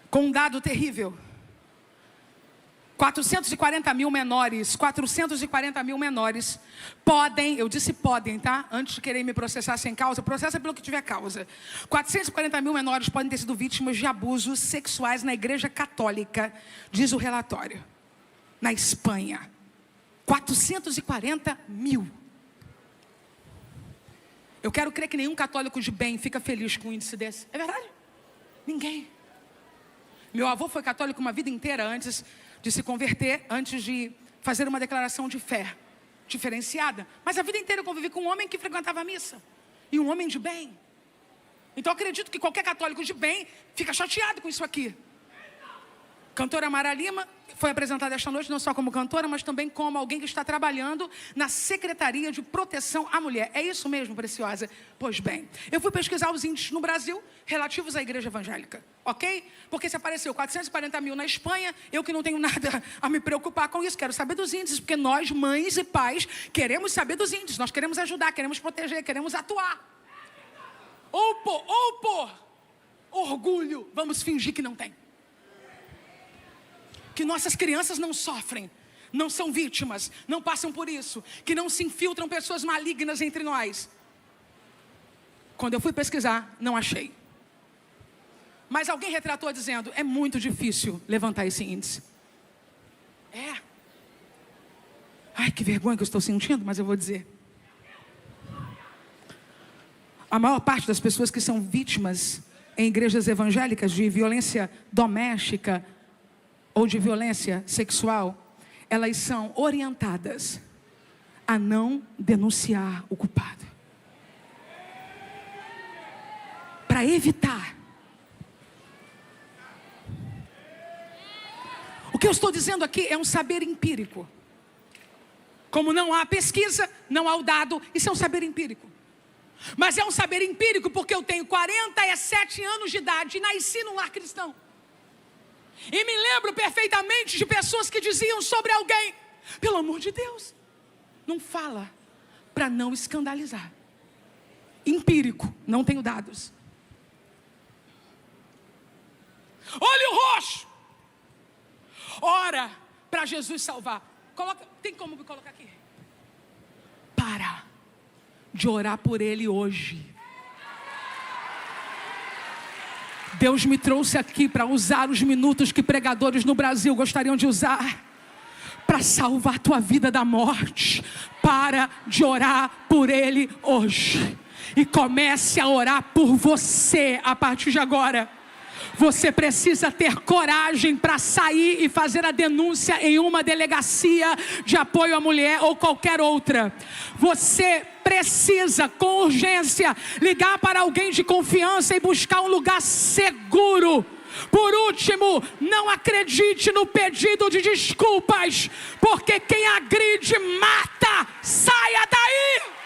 com um dado terrível. 440 mil menores podem, eu disse podem, tá? Antes de querer me processar sem causa, processa pelo que tiver causa. 440 mil menores podem ter sido vítimas de abusos sexuais na igreja católica, diz o relatório. Na Espanha. 440 mil. Eu quero crer que nenhum católico de bem fica feliz com um índice desse. É verdade? Ninguém. Meu avô foi católico uma vida inteira antes de se converter, antes de fazer uma declaração de fé diferenciada. Mas a vida inteira eu convivi com um homem que frequentava a missa. E um homem de bem. Então eu acredito que qualquer católico de bem fica chateado com isso aqui. Cantora Mara Lima foi apresentada esta noite não só como cantora, mas também como alguém que está trabalhando na Secretaria de Proteção à Mulher. É isso mesmo, Preciosa? Pois bem, eu fui pesquisar os índices no Brasil relativos à igreja evangélica, ok? Porque se apareceu 440 mil na Espanha, eu que não tenho nada a me preocupar com isso, quero saber dos índices, porque nós, mães e pais, queremos saber dos índices, nós queremos ajudar, queremos proteger, queremos atuar. Ou por orgulho, vamos fingir que não tem. Que nossas crianças não sofrem, não são vítimas, não passam por isso, que não se infiltram pessoas malignas entre nós. Quando eu fui pesquisar, não achei. Mas alguém retratou dizendo, é muito difícil levantar esse índice. É. Ai, que vergonha que eu estou sentindo, mas eu vou dizer. A maior parte das pessoas que são vítimas em igrejas evangélicas de violência doméstica ou de violência sexual, elas são orientadas a não denunciar o culpado, para evitar. O que eu estou dizendo aqui é um saber empírico. Como não há pesquisa, não há o dado, isso é um saber empírico. Mas é um saber empírico porque eu tenho 47 anos de idade e nasci num lar cristão. E me lembro perfeitamente de pessoas que diziam sobre alguém: pelo amor de Deus, não fala, para não escandalizar. Empírico, não tenho dados. Olho roxo. Ora para Jesus salvar. Tem como me colocar aqui? Para de orar por ele hoje. Deus me trouxe aqui para usar os minutos que pregadores no Brasil gostariam de usar para salvar a tua vida da morte. Para de orar por ele hoje e comece a orar por você a partir de agora. Você precisa ter coragem para sair e fazer a denúncia em uma delegacia de apoio à mulher ou qualquer outra. Você precisa, com urgência, ligar para alguém de confiança e buscar um lugar seguro. Por último, não acredite no pedido de desculpas, porque quem agride mata. Saia daí!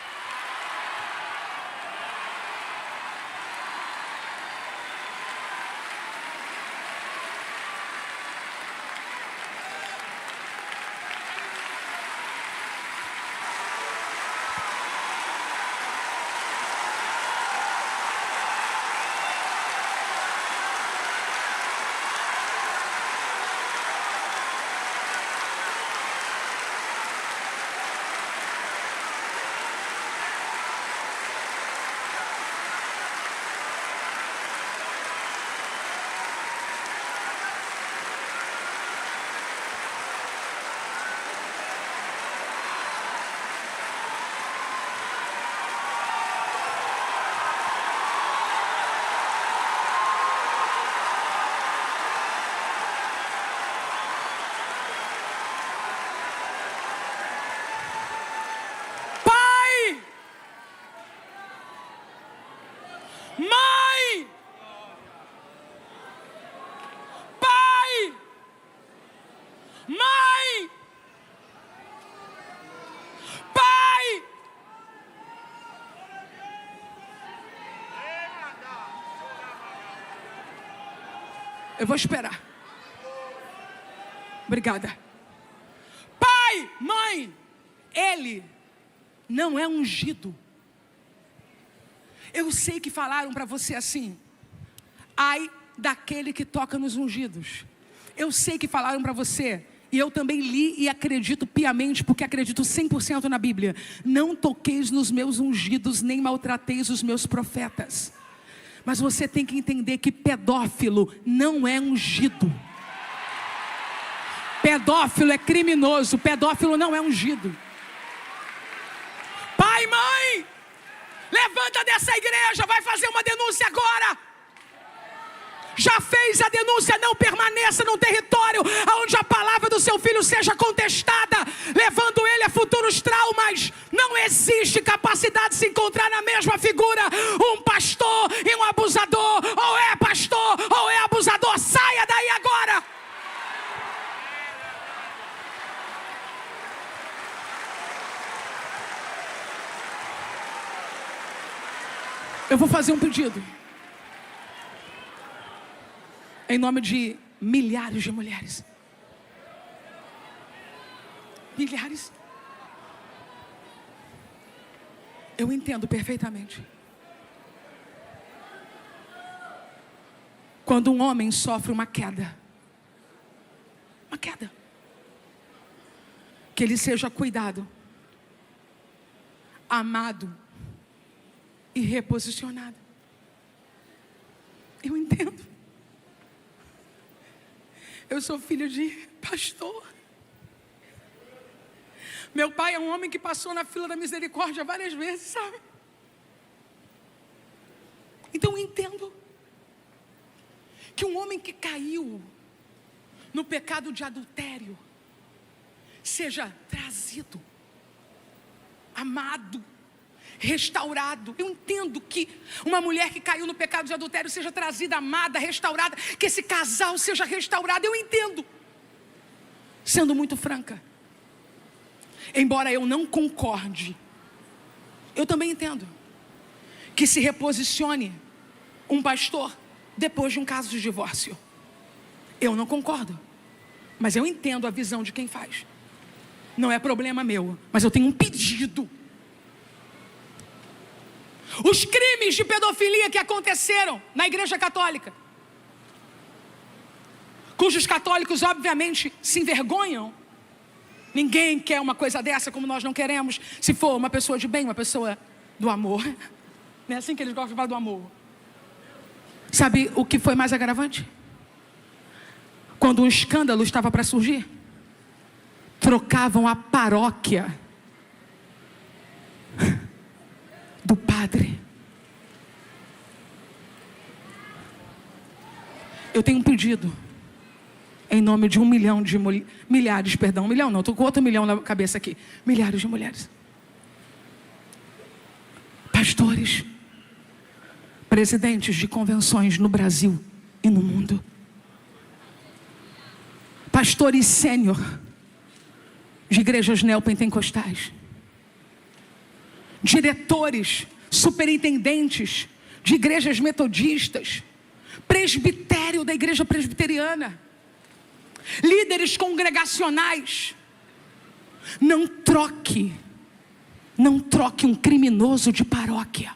Eu vou esperar. Obrigada. Pai, mãe, ele não é ungido. Eu sei que falaram para você assim: ai daquele que toca nos ungidos. Eu sei que falaram para você, e eu também li e acredito piamente, porque acredito 100% na Bíblia: não toqueis nos meus ungidos, nem maltrateis os meus profetas. Mas você tem que entender que pedófilo não é ungido. Pedófilo é criminoso, pedófilo não é ungido. Pai, mãe, levanta dessa igreja, vai fazer uma denúncia agora. Já fez a denúncia, não permaneça num território onde a palavra do seu filho seja contestada, levando ele a futuros traumas. Não existe capacidade de se encontrar na mesma figura um pastor e um abusador. Ou é pastor ou é abusador. Saia daí agora. Eu vou fazer um pedido em nome de milhares de mulheres. Milhares. Eu entendo perfeitamente. Quando um homem sofre uma queda, que ele seja cuidado, amado e reposicionado. Eu entendo. Eu sou filho de pastor. Meu pai é um homem que passou na fila da misericórdia várias vezes, sabe? Então eu entendo que um homem que caiu no pecado de adultério seja trazido, amado, restaurado. Eu entendo que uma mulher que caiu no pecado de adultério seja trazida, amada, restaurada, que esse casal seja restaurado. Eu entendo. Sendo muito franca, embora eu não concorde, eu também entendo que se reposicione um pastor depois de um caso de divórcio. Eu não concordo, mas eu entendo a visão de quem faz. Não é problema meu, mas eu tenho um pedido. Os crimes de pedofilia que aconteceram na Igreja Católica, cujos católicos obviamente se envergonham. Ninguém quer uma coisa dessa, como nós não queremos, se for uma pessoa de bem, uma pessoa do amor. Não é assim que eles gostam de falar do amor. Sabe o que foi mais agravante? Quando um escândalo estava para surgir, trocavam a paróquia do padre. Eu tenho um pedido em nome de 1 milhão de milhares, perdão, 1 milhão não, estou com outro milhão na cabeça aqui. Milhares de mulheres. Pastores, presidentes de convenções no Brasil e no mundo. Pastores sênior de igrejas neopentecostais. Diretores, superintendentes de igrejas metodistas. Presbitério da igreja presbiteriana. Líderes congregacionais. Não troque um criminoso de paróquia.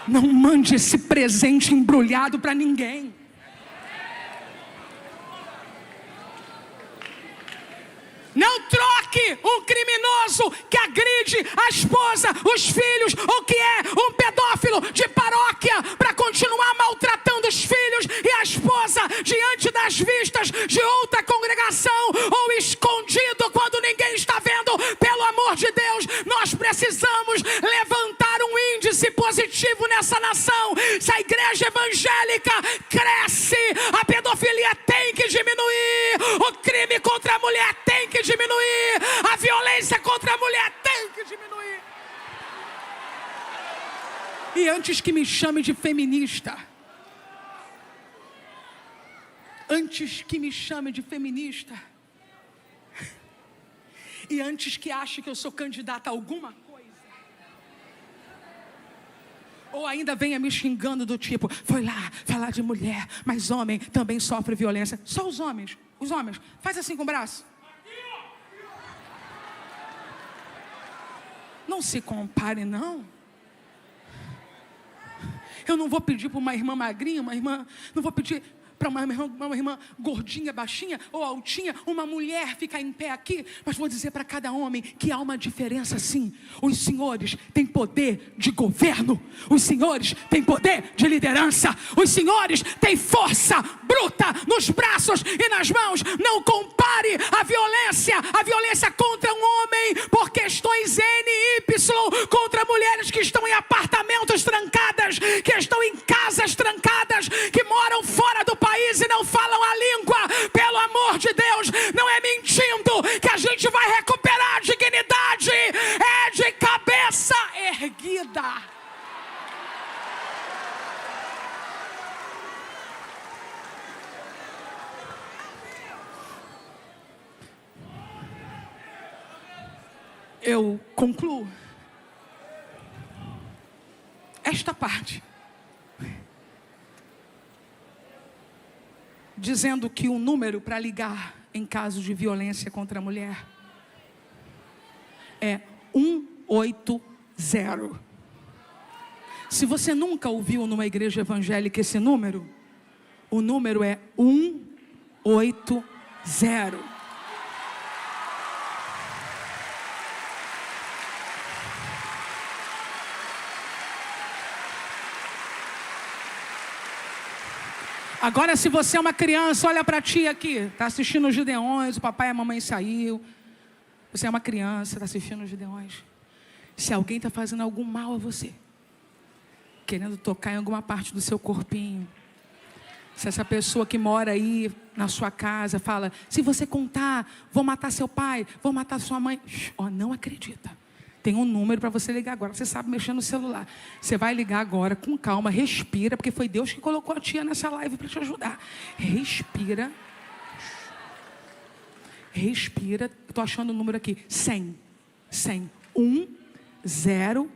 Não mande esse presente embrulhado para ninguém. Não troque um criminoso que agride a esposa, os filhos, ou que é um pedófilo de paróquia, para continuar maltratando os filhos e a esposa diante das vistas de outra congregação, ou escondido quando ninguém está vendo. Pelo amor de Deus, nós precisamos levantar um índice positivo nessa nação. Se a igreja evangélica cresce, a pedofilia tem que diminuir, o crime contra a mulher tem que diminuir, a violência contra a mulher tem que diminuir. E antes que me chame de feminista, e antes que ache que eu sou candidata a alguma coisa, ou ainda venha me xingando do tipo, foi lá falar de mulher, mas homem também sofre violência. Só os homens, faz assim com o braço. Não se compare, não. Eu não vou pedir para uma irmã magrinha, não vou pedir para uma irmã gordinha, baixinha ou altinha, uma mulher ficar em pé aqui, mas vou dizer para cada homem que há uma diferença sim. Os senhores têm poder de governo, os senhores têm poder de liderança, os senhores têm força bruta nos braços e nas mãos. Não compare a violência contra um homem por questões N e Y, contra mulheres que estão em apartamentos trancadas, que estão em casas trancadas, que moram fora do país e não falam a língua. Pelo amor de Deus, não é mentindo que a gente vai recuperar a dignidade, é de cabeça erguida. Eu concluo esta parte dizendo que o número para ligar em casos de violência contra a mulher é 180. Se você nunca ouviu numa igreja evangélica esse número, o número é 180. Agora, se você é uma criança, olha para ti aqui. Está assistindo os Gideões, o papai e a mamãe saiu. Você é uma criança, está assistindo os Gideões. Se alguém está fazendo algum mal a você, querendo tocar em alguma parte do seu corpinho, se essa pessoa que mora aí na sua casa fala, se você contar, vou matar seu pai, vou matar sua mãe. Não acredita. Tem um número para você ligar agora. Você sabe mexer no celular. Você vai ligar agora com calma, respira, porque foi Deus que colocou a tia nessa live para te ajudar. Respira. Respira. Estou achando o número aqui. 100. 100. 100.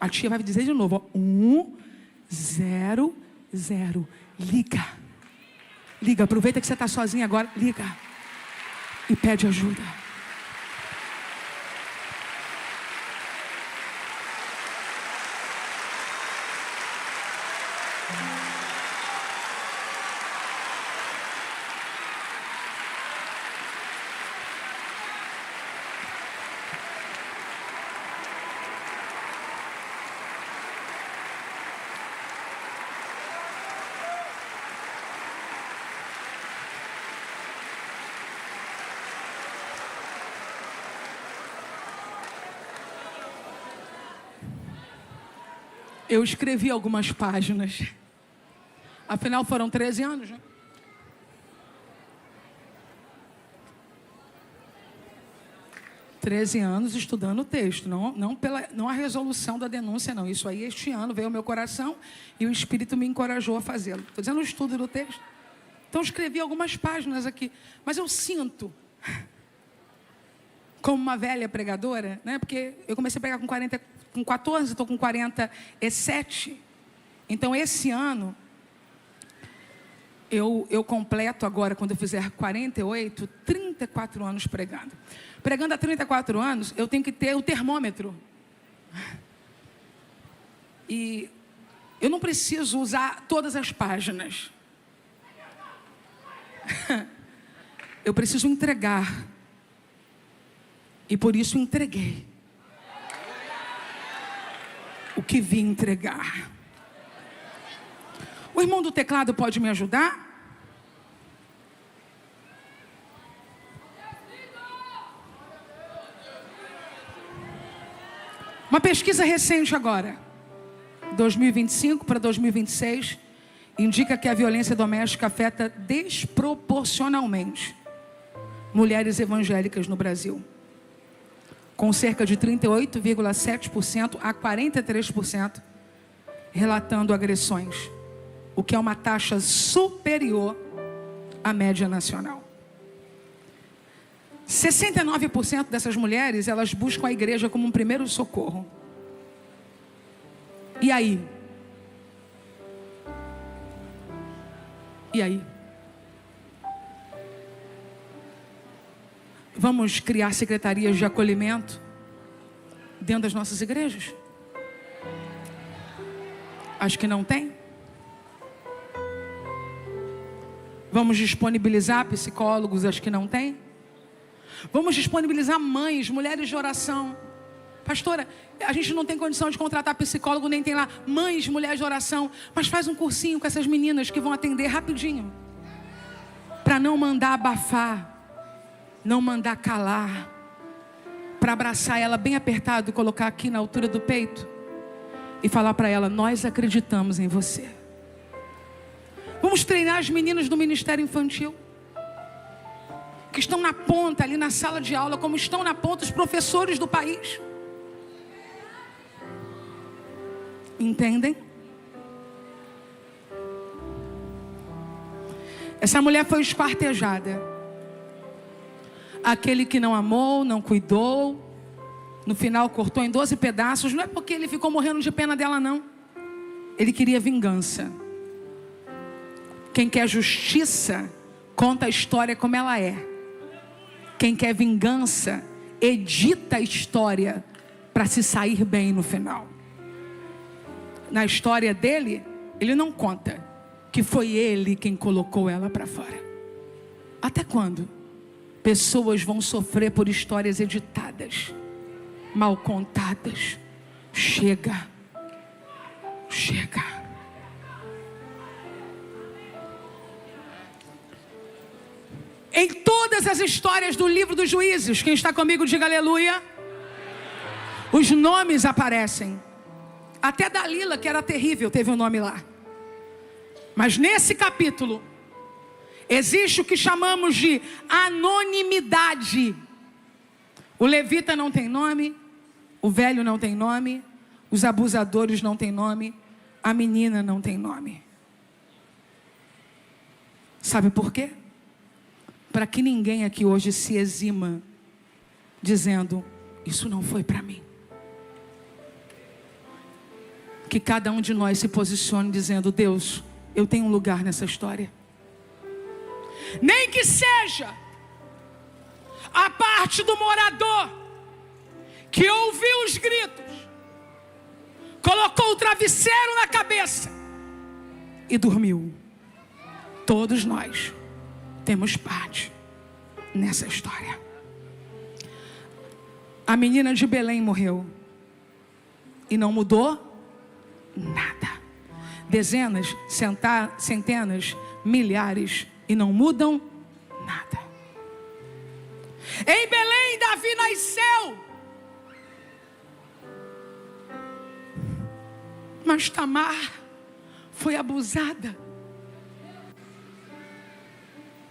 A tia vai dizer de novo. 100. Liga. Liga. Aproveita que você está sozinha agora. Liga. E pede ajuda. Eu escrevi algumas páginas. Afinal, foram 13 anos, né? Treze anos estudando o texto. Não a resolução da denúncia, não. Isso aí, este ano, veio ao meu coração e o Espírito me encorajou a fazê-lo. Estou dizendo o estudo do texto. Então, eu escrevi algumas páginas aqui. Mas eu sinto, como uma velha pregadora, né? Porque eu comecei a pregar com 14, estou com 47. Então, esse ano, eu completo agora, quando eu fizer 48, 34 anos pregando. Pregando há 34 anos, eu tenho que ter o termômetro. E eu não preciso usar todas as páginas. Eu preciso entregar. E por isso entreguei o que vim entregar. O irmão do teclado pode me ajudar? Uma pesquisa recente agora, 2025 para 2026, indica que a violência doméstica afeta desproporcionalmente mulheres evangélicas no Brasil, com cerca de 38,7% a 43% relatando agressões, o que é uma taxa superior à média nacional. 69% dessas mulheres, elas buscam a igreja como um primeiro socorro. E aí? E aí? Vamos criar secretarias de acolhimento dentro das nossas igrejas? Acho que não tem. Vamos disponibilizar psicólogos? Acho que não tem. Vamos disponibilizar mães, mulheres de oração. Pastora, a gente não tem condição de contratar psicólogo, nem tem lá mães, mulheres de oração. Mas faz um cursinho com essas meninas que vão atender rapidinho. Para não mandar abafar. Não mandar calar. Para abraçar ela bem apertado, colocar aqui na altura do peito. E falar para ela, nós acreditamos em você. Vamos treinar as meninas do Ministério Infantil. Que estão na ponta, ali na sala de aula, como estão na ponta os professores do país. Entendem? Essa mulher foi esquartejada. Aquele que não amou, não cuidou, no final cortou em 12 pedaços. Não é porque ele ficou morrendo de pena dela, não. Ele queria vingança. Quem quer justiça, conta a história como ela é. Quem quer vingança, edita a história para se sair bem no final. Na história dele, ele não conta que foi ele quem colocou ela para fora. Até quando pessoas vão sofrer por histórias editadas, mal contadas? Chega. Chega. Em todas as histórias do livro dos Juízes, quem está comigo diga aleluia. Os nomes aparecem. Até Dalila, que era terrível, teve um nome lá. Mas nesse capítulo existe o que chamamos de anonimidade. O levita não tem nome, o velho não tem nome, os abusadores não têm nome, a menina não tem nome. Sabe por quê? Para que ninguém aqui hoje se exima dizendo, isso não foi para mim. Que cada um de nós se posicione dizendo, Deus, eu tenho um lugar nessa história. Nem que seja a parte do morador que ouviu os gritos, colocou o travesseiro na cabeça e dormiu. Todos nós temos parte nessa história. A menina de Belém morreu e não mudou nada. Dezenas, centenas, milhares e não mudam nada. Em Belém, Davi nasceu, mas Tamar foi abusada.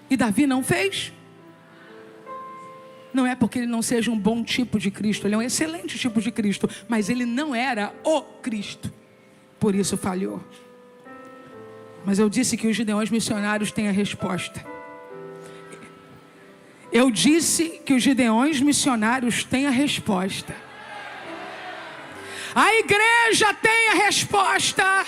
E Davi não fez? Não é porque ele não seja um bom tipo de Cristo, ele é um excelente tipo de Cristo, mas ele não era o Cristo, por isso falhou. Mas eu disse que os gideões missionários têm a resposta. Eu disse que os gideões missionários têm a resposta. A igreja tem a resposta.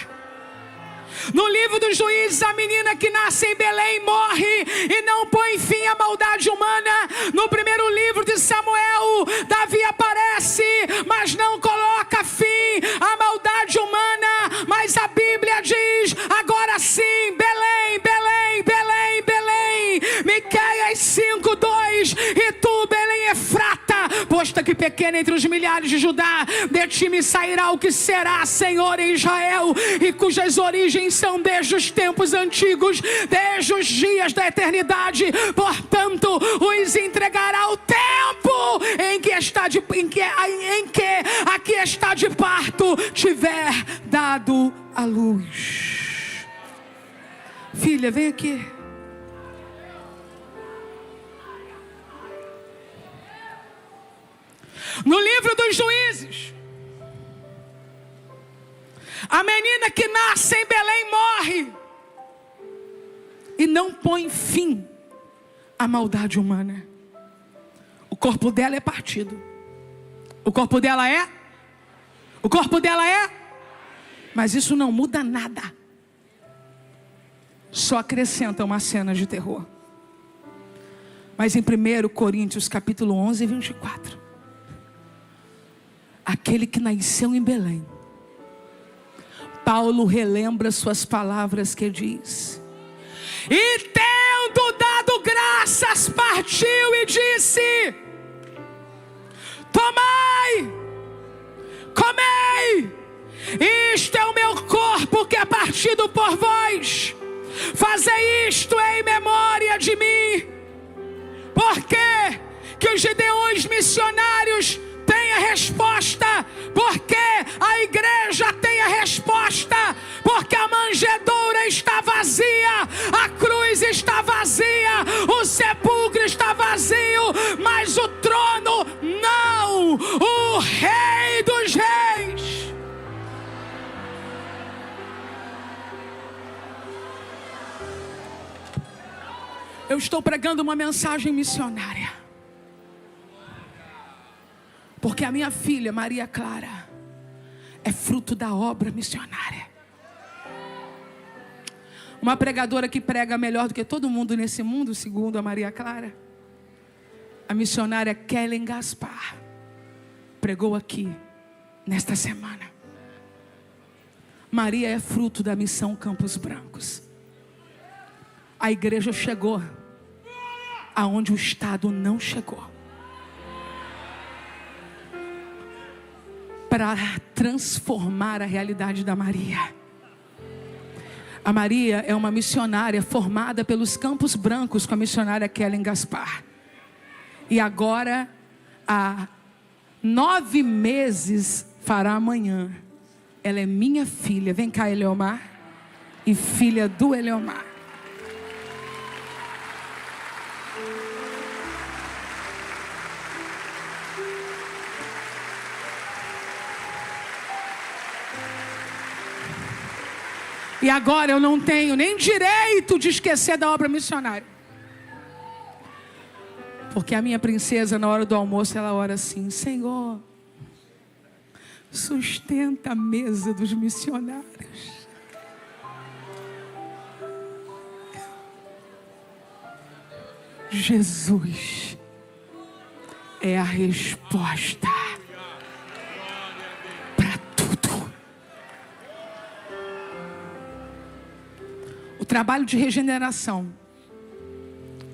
No livro dos Juízes, a menina que nasce em Belém morre e não põe fim à maldade humana. No primeiro livro de Samuel, Davi aparece, mas não coloca fim à maldade humana. Mas a Bíblia diz, agora sim, Belém, Belém, Belém, Belém. Miqueias 5:2, e tu, Belém Efrata, posta que pequena entre os milhares de Judá, de ti me sairá o que será Senhor em Israel, e cujas origens são desde os tempos antigos, desde os dias da eternidade. Portanto, os entregará ao tempo em que aqui está de parto tiver dado a luz. Filha, vem aqui. No livro dos Juízes, a menina que nasce em Belém morre e não põe fim à maldade humana. O corpo dela é partido. O corpo dela é? Mas isso não muda nada. Só acrescenta uma cena de terror. Mas em 1 Coríntios capítulo 11, 24. Aquele que nasceu em Belém, Paulo relembra suas palavras que diz: e tendo dado graças, partiu e disse: tomai, comei, isto é o meu corpo que é partido por vós, fazei isto em memória de mim. Por quê que os gideões missionários têm a resposta? Porque a igreja tem a resposta. Porque a manjedoura está vazia, a cruz está vazia, o sepulcro está vazio, mas o trono não. O Rei dos Reis. Eu estou pregando uma mensagem missionária, porque a minha filha Maria Clara é fruto da obra missionária. Uma pregadora que prega melhor do que todo mundo nesse mundo, segundo a Maria Clara, a missionária Kellen Gaspar, pregou aqui nesta semana. Maria é fruto da missão Campos Brancos. A igreja chegou aonde o Estado não chegou, para transformar a realidade da Maria. A Maria é uma missionária formada pelos Campos Brancos com a missionária Kellen Gaspar. E agora, há 9 meses, fará amanhã. Ela é minha filha. Vem cá, Eleomar. E filha do Eleomar. E agora eu não tenho nem direito de esquecer da obra missionária. Porque a minha princesa, na hora do almoço, ela ora assim: Senhor, sustenta a mesa dos missionários. Jesus é a resposta para tudo. O trabalho de regeneração,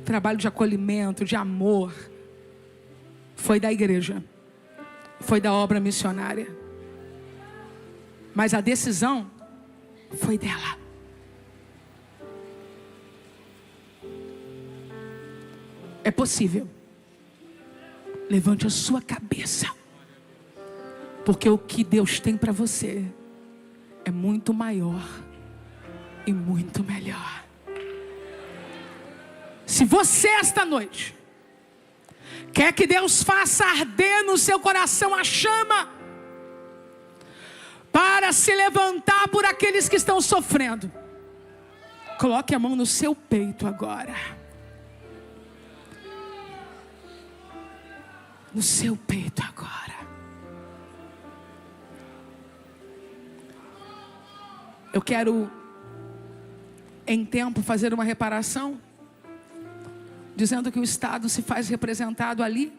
o trabalho de acolhimento, de amor, foi da igreja, foi da obra missionária. Mas a decisão foi dela. É possível. Levante a sua cabeça. Porque o que Deus tem para você é muito maior e muito melhor. Se você esta noite quer que Deus faça arder no seu coração a chama para se levantar por aqueles que estão sofrendo, coloque a mão no seu peito agora. No seu peito agora. Eu quero, em tempo, fazer uma reparação, dizendo que o Estado se faz representado ali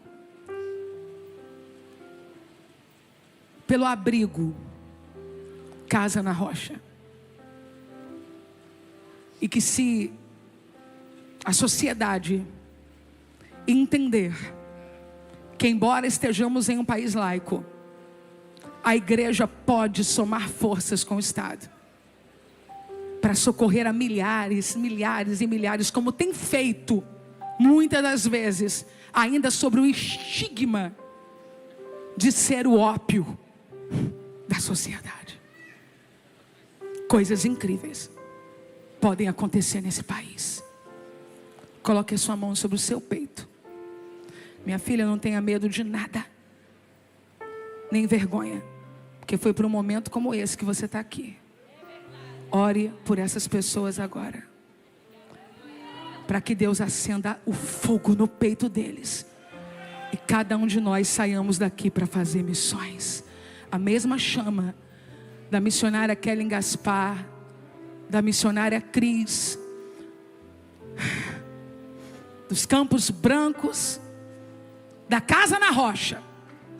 pelo abrigo Casa na Rocha. E que se a sociedade entender que, embora estejamos em um país laico, a igreja pode somar forças com o Estado para socorrer a milhares, milhares e milhares, como tem feito muitas das vezes, ainda sobre o estigma de ser o ópio da sociedade. Coisas incríveis podem acontecer nesse país. Coloque a sua mão sobre o seu peito. Minha filha, não tenha medo de nada, nem vergonha, porque foi por um momento como esse que você está aqui. Ore por essas pessoas agora, para que Deus acenda o fogo no peito deles e cada um de nós saiamos daqui para fazer missões. A mesma chama da missionária Kellen Gaspar, da missionária Cris, dos Campos Brancos, da Casa na Rocha,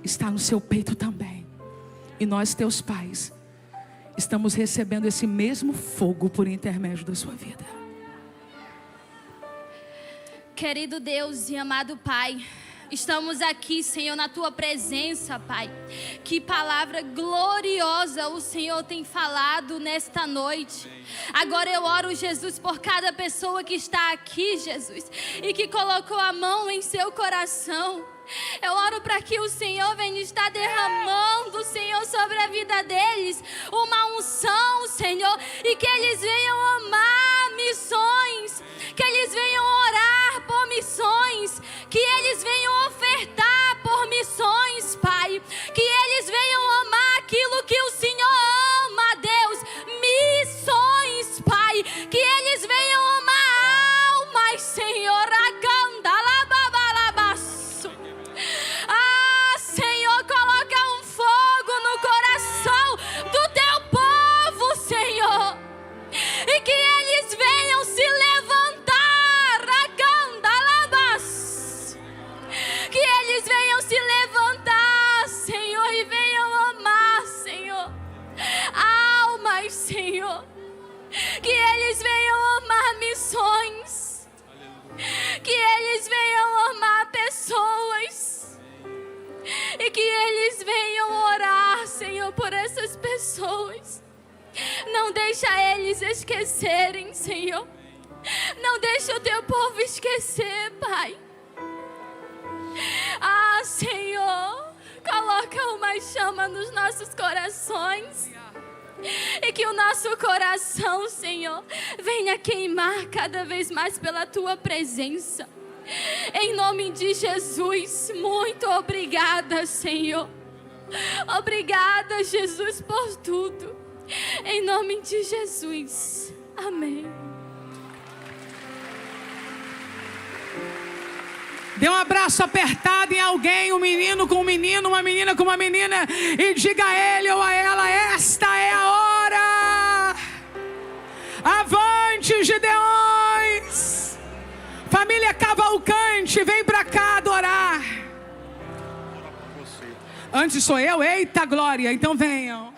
está no seu peito também. E nós, teus pais, estamos recebendo esse mesmo fogo por intermédio da sua vida. Querido Deus e amado Pai, estamos aqui, Senhor, na Tua presença, Pai. Que palavra gloriosa o Senhor tem falado nesta noite. Agora eu oro, Jesus, por cada pessoa que está aqui, Jesus, e que colocou a mão em seu coração. Eu oro para que o Senhor venha estar derramando, Senhor, sobre a vida deles uma unção, Senhor, e que eles venham amar missões, que eles venham orar por missões, que eles venham ofertar por missões, Pai, que eles venham amar aquilo que o Senhor ama, Deus, missões, Pai, que eles venham amar almas, Senhor, Senhor, coloca um fogo no coração do teu povo, Senhor, e que eles venham se levantar, que eles venham se levantar, Senhor, e venham amar, Senhor, almas, Senhor, que eles venham amar missões, que eles venham amar pessoas, e que eles venham orar, Senhor, por essas pessoas. Não deixa eles esquecerem, Senhor. Não deixa o teu povo esquecer, Pai. Ah, Senhor, coloca uma chama nos nossos corações. E que o nosso coração, Senhor, venha queimar cada vez mais pela Tua presença. Em nome de Jesus, muito obrigada, Senhor. Obrigada, Jesus, por tudo. Em nome de Jesus. Amém. Dê um abraço apertado em alguém, um menino com um menino, uma menina com uma menina, e diga a ele ou a ela: esta é a hora. Avante, Gideões. Família Cavalcante, vem pra cá adorar. Antes sou eu, eita glória, então venham.